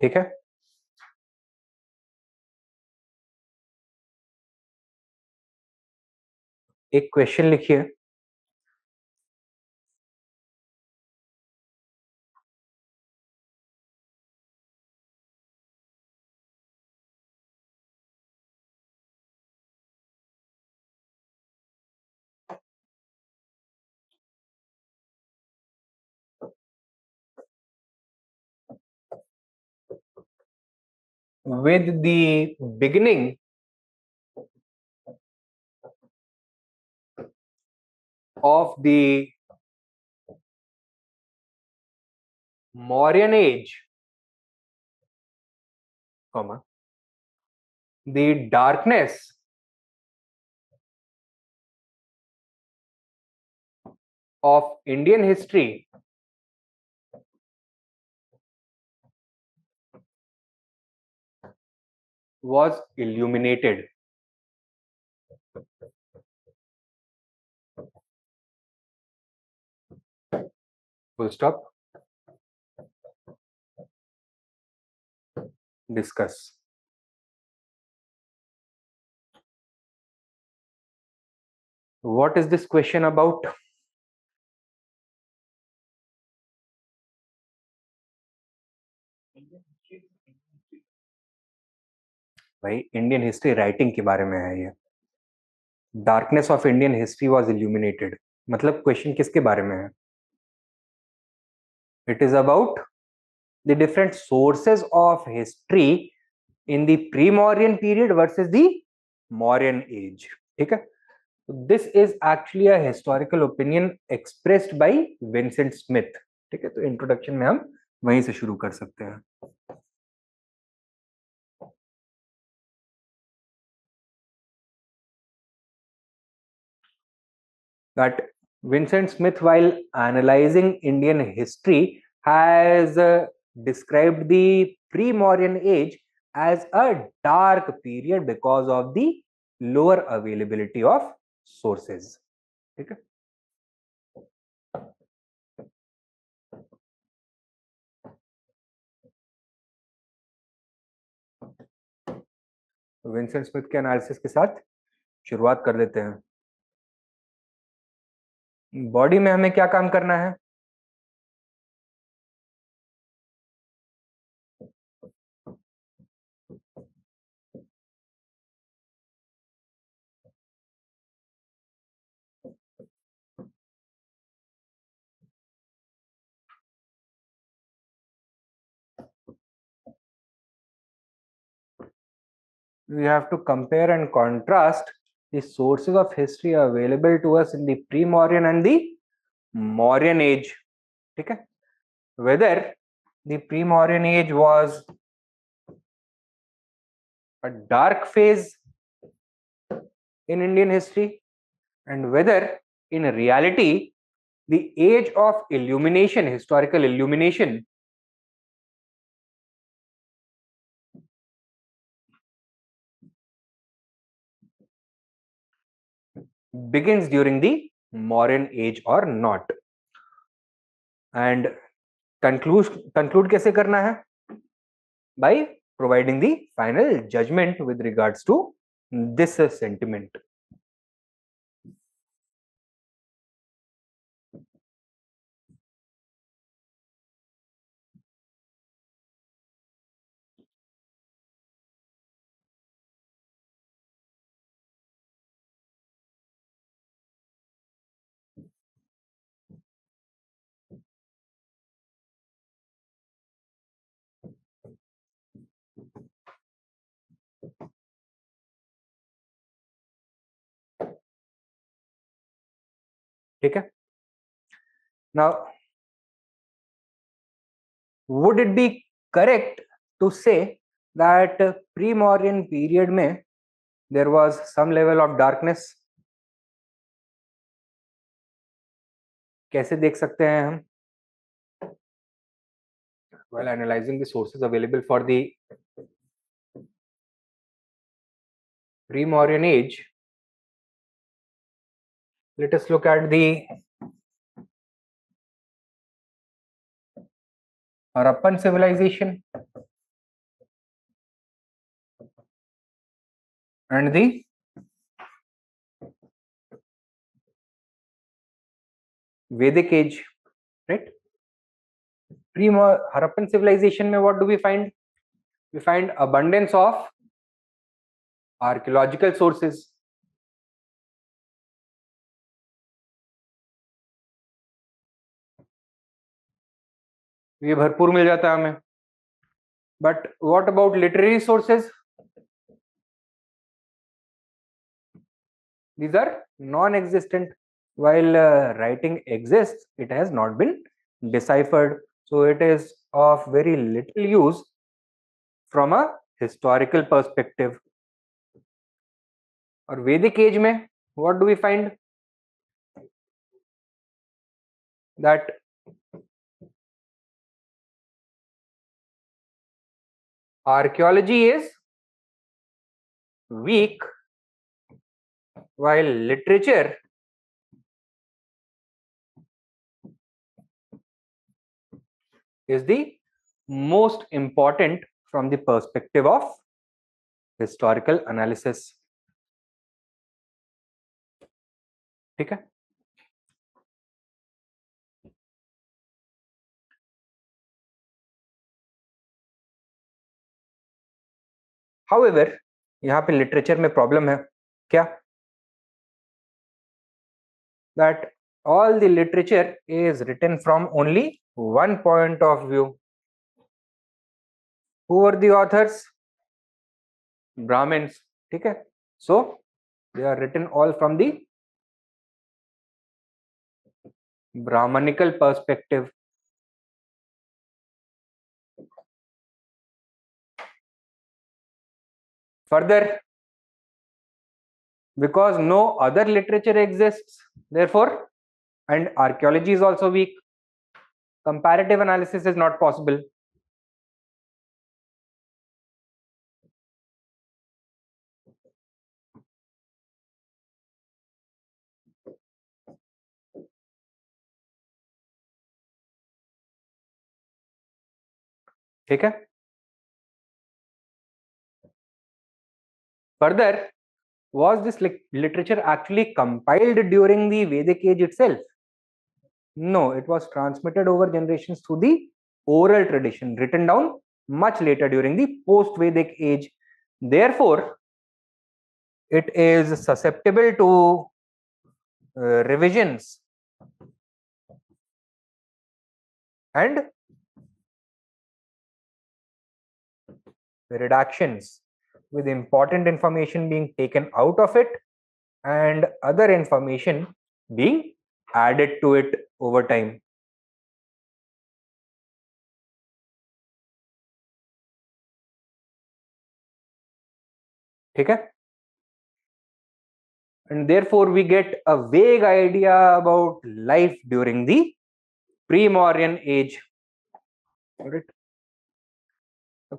ठीक है? एक question लिखिए. With the beginning of the Mauryan Age, the darkness of Indian history was illuminated. Full stop. Discuss. What is this question about? भाई Indian history writing के बारे में है ये। Darkness of Indian history was illuminated, मतलब question किसके बारे में है? It is about the different sources of history in the pre Mauryan period versus the Mauryan age. ठीक है, this is actually a historical opinion expressed by Vincent Smith. ठीक है, तो इंट्रोडक्शन में हम वहीं से शुरू कर सकते हैं। That Vincent Smith, while analyzing Indian history, has described the pre-Mauryan age as a dark period because of the lower availability of sources. ठीक है, विंसेंट स्मिथ के एनालिसिस के साथ शुरुआत कर देते हैं। बॉडी में हमें क्या काम करना है? We have to compare and contrast the sources of history available to us in the pre-Mauryan and the Mauryan age. ठीक है, whether the pre-Mauryan age was a dark phase in Indian history and whether in reality the age of illumination, historical illumination, begins during the Mauryan age or not. And conclude कैसे करना है? By providing the final judgment with regards to this sentiment. ठीक है, now would it be correct to say that pre-Mauryan period में there was some level of darkness? कैसे देख सकते हैं हम? While analyzing the sources available for the pre-Mauryan age, let us look at the Harappan civilization and the Vedic age, right? Harappan civilization में what do we find? We find abundance of archaeological sources. ये भरपूर मिल जाता है हमें. But what about literary sources? These are non-existent. While writing exists, it has not been deciphered. So it is of very little use from a historical perspective. और Vedic age में what do we find? That archaeology is weak while literature is the most important from the perspective of historical analysis. ठीक है, however यहाँ पे literature में problem है क्या? That all the literature is written from only one point of view. Who were the authors? Brahmins. ठीक है? So they are written all from the Brahmanical perspective. Further, because no other literature exists, therefore, and archaeology is also weak, comparative analysis is not possible. ठीक है? Further, was this literature actually compiled during the Vedic age itself? No, it was transmitted over generations through the oral tradition, written down much later during the post-Vedic age. Therefore, it is susceptible to revisions and redactions, with important information being taken out of it and other information being added to it over time. ठीक है? And therefore we get a vague idea about life during the pre-Mauryan age. Right?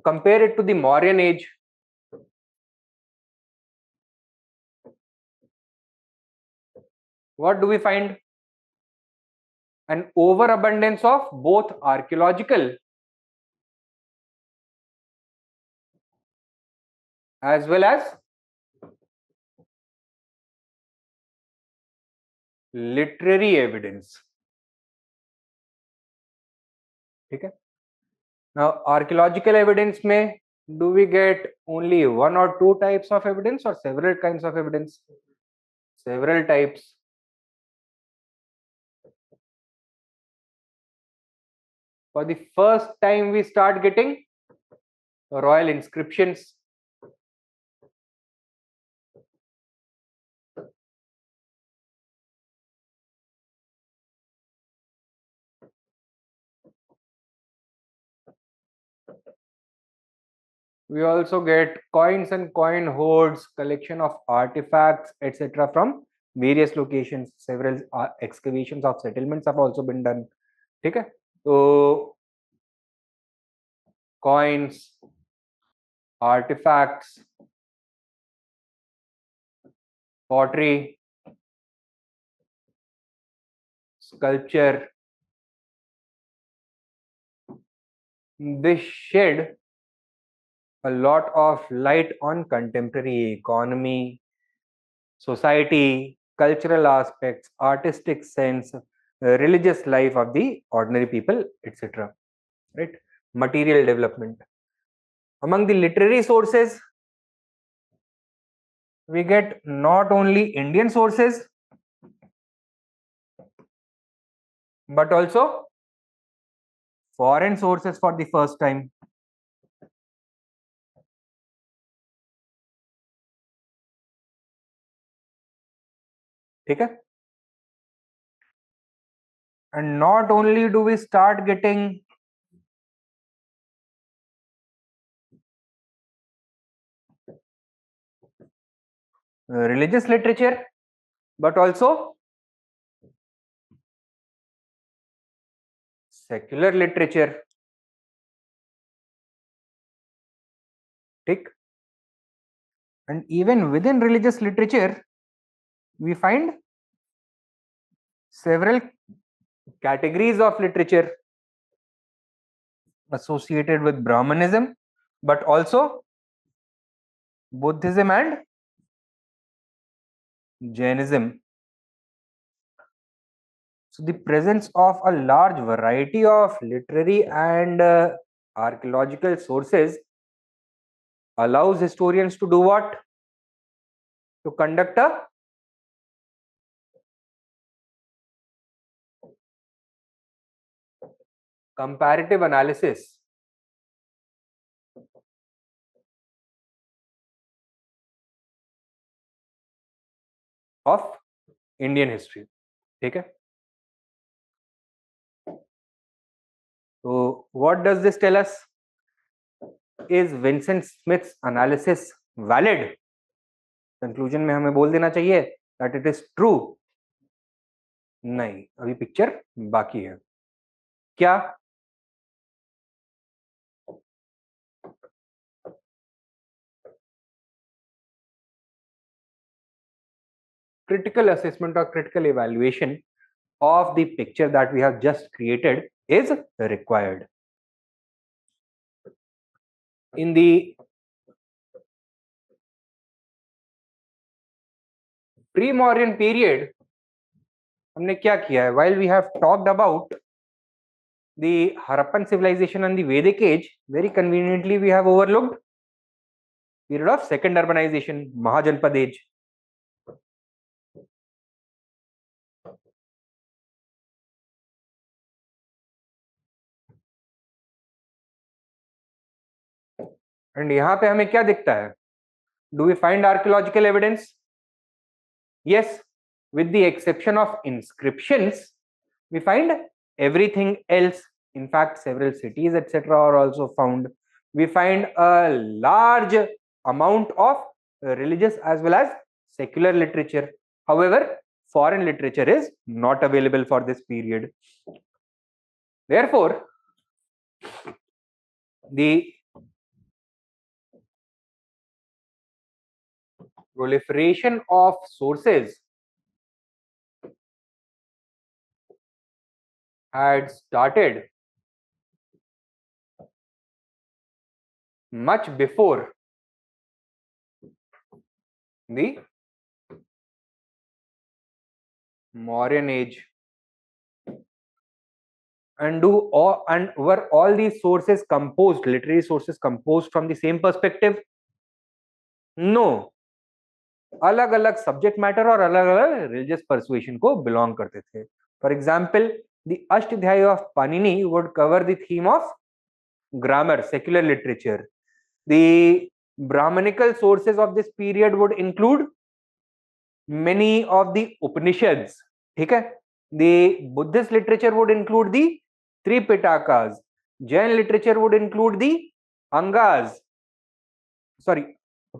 Compare it to the Mauryan age. What do we find? An overabundance of both archaeological as well as literary evidence. ठीक है? Now, archaeological evidence में do we get only one or two types of evidence or several kinds of evidence? Several types. For the first time, we start getting royal inscriptions. We also get coins and coin hoards, collection of artifacts, etc. from various locations. Several excavations of settlements have also been done. ठीक है? तो coins, artifacts, pottery, sculpture. This shed a lot of light on contemporary economy, society, cultural aspects, artistic sense, religious life of the ordinary people, etc. Right? Material development. Among the literary sources, we get not only Indian sources, but also foreign sources for the first time. ठीक है? And not only do we start getting religious literature, but also secular literature. ठीक? And even within religious literature, we find several categories of literature associated with Brahmanism, but also Buddhism and Jainism. So the presence of a large variety of literary and archaeological sources allows historians to do what? To conduct a comparative analysis of Indian history. ठीक है? So what does this tell us? Is Vincent Smith's analysis valid? Conclusion में हमें बोल देना चाहिए that it is true. नहीं, अभी picture बाकी है. क्या? Critical assessment or critical evaluation of the picture that we have just created is required. In the pre-Mauryan period, हमने क्या किया है? While we have talked about the Harappan civilization and the Vedic age, very conveniently we have overlooked period of second urbanization, Mahajanpad age. And यहाँ पे हमें क्या दिखता है? Do we find archaeological evidence? Yes, with the exception of inscriptions, we find everything else. In fact, several cities, etc., are also found. We find a large amount of religious as well as secular literature. However, foreign literature is not available for this period. Therefore, the proliferation of sources had started much before the Mauryan age. And were all these sources composed, literary sources composed from the same perspective? No. अलग अलग subject matter और अलग अलग religious persuasion को belong करते थे. For example, the Ashtadhyayi of Panini would cover the theme of grammar, secular literature. The Brahmanical sources of this period would include many of the Upanishads. ठीक है? The Buddhist literature would include the Tripitakas. Jain literature would include the Angas, sorry,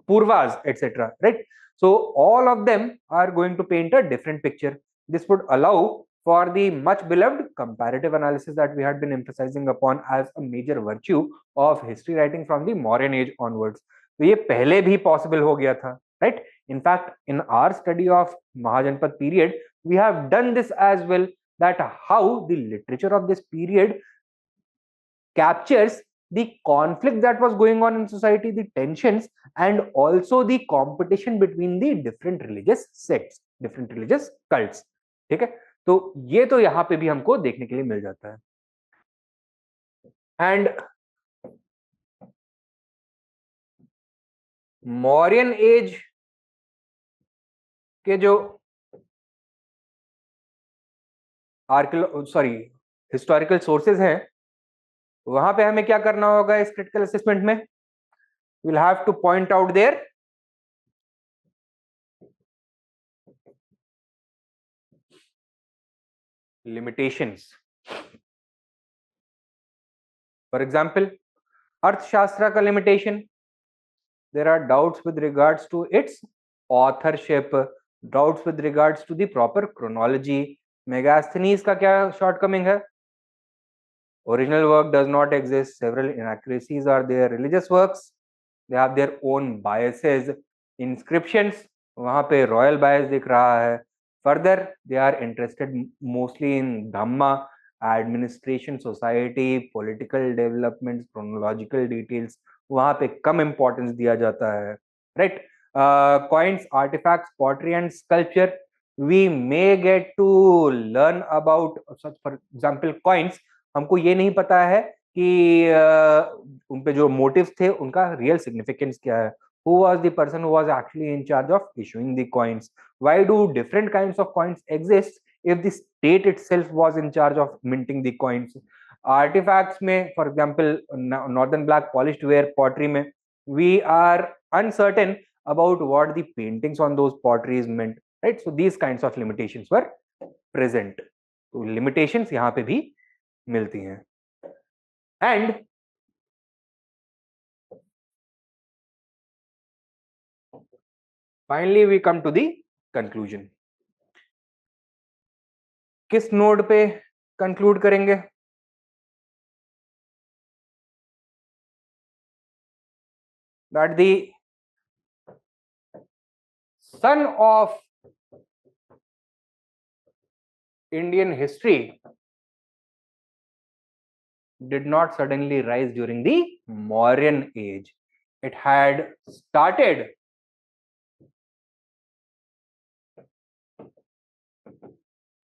Purvas, etc. Right? So all of them are going to paint a different picture. This would allow for the much beloved comparative analysis that we had been emphasizing upon as a major virtue of history writing from the Mauryan age onwards. तो ये पहले भी possible हो गया था, right? In fact, in our study of Mahajanpad period, we have done this as well, that how the literature of this period captures the conflict that was going on in society, the tensions, and also the competition between the different religious sects, different religious cults. ठीक है? तो ये तो यहाँ पे भी हमको देखने के लिए मिल जाता है. एंड मौर्यन एज के जो हिस्टोरिकल सोर्सेज हैं, वहां पे हमें क्या करना होगा इस क्रिटिकल असेसमेंट में? we'll have to point out their limitations. For example, Arthashastra का limitation, there are doubts with regards to its authorship, doubts with regards to the proper chronology. Megasthenes का क्या shortcoming है? Original work does not exist, several inaccuracies are there. Religious works, they have their own biases. Inscriptions, वहां पे royal bias दिख रहा है. Further, they are interested mostly in Dhamma, administration, society, political developments, chronological details. वहां पे कम importance दिया जाता है, right? Coins, artifacts, pottery and sculpture, we may get to learn about such, for example, coins. हमको ये नहीं पता है कि उन पे जो मोटिव्स थे उनका रियल सिग्निफिकेंस क्या है, who was the person who was actually in charge of issuing the coins, why do different kinds of coins exist if the state itself was in charge of minting the coins. Artifacts में for example northern black polished ware pottery में we are uncertain about what the paintings on those potteries meant, right? So these kinds of limitations were present. तो limitations यहाँ पे भी मिलती हैं. And finally we come to the conclusion. किस node पे conclude करेंगे? That the son of Indian history did not suddenly rise during the Mauryan age. It had started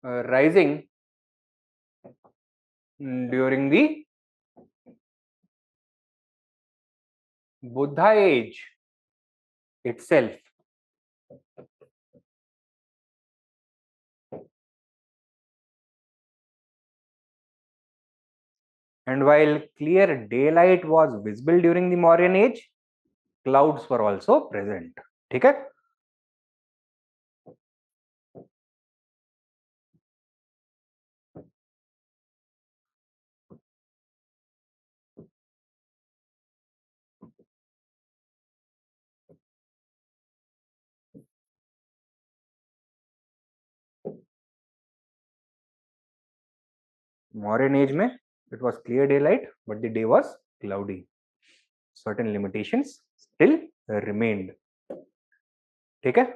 rising during the Buddha age itself. And while clear daylight was visible during the Mauryan age, clouds were also present. ठीक है? Mauryan age में it was clear daylight, but the day was cloudy. Certain limitations still remained. ठीक है?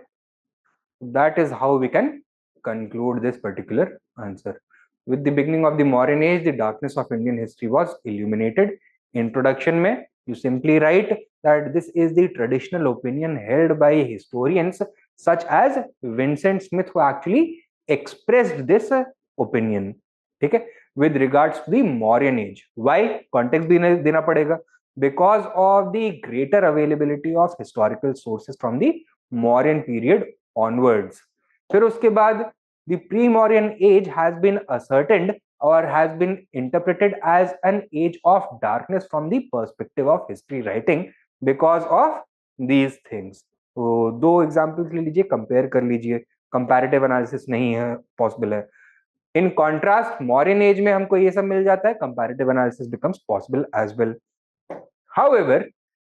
That is how we can conclude this particular answer. With the beginning of the Mauryan age, the darkness of Indian history was illuminated. Introduction में you simply write that this is the traditional opinion held by historians such as Vincent Smith, who actually expressed this opinion. ठीक है? With regards to the Mauryan age, why context भी देना पड़ेगा, because of the greater availability of historical sources from the Mauryan period onwards. फिर उसके बाद the pre-Mauryan age has been ascertained or has been interpreted as an age of darkness from the perspective of history writing because of these things. तो दो examples ले लीजिए, compare कर लीजिए, comparative analysis नहीं है पॉसिबल है. इन कॉन्ट्रास्ट मॉरियन एज में हमको ये सब मिल जाता है, comparative analysis becomes possible as well. However,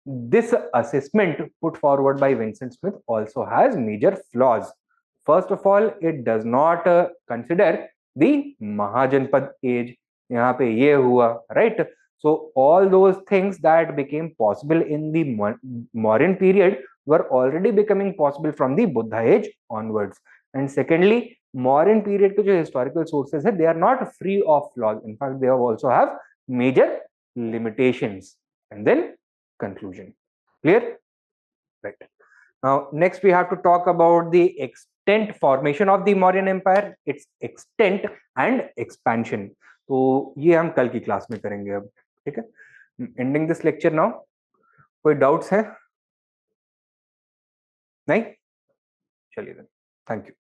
this assessment put forward by Vincent Smith also has major flaws. First of all, it does not consider the Mahajanpad age. यहाँ पे ये हुआ, right? So all those things that became possible in the Mauryan period were already becoming possible from the Buddha age onwards. And secondly, Mauryan period के जो historical sources है, they are not free of flaws. In fact, they also have major limitations. And then conclusion. Clear? Right. Now, next we have to talk about the extent formation of the Mauryan Empire, its extent and expansion. तो ये हम कल की class में करेंगे अब. ठीक है? Ending this lecture now. कोई डाउट्स हैं? नहीं? चलिए then. Thank you.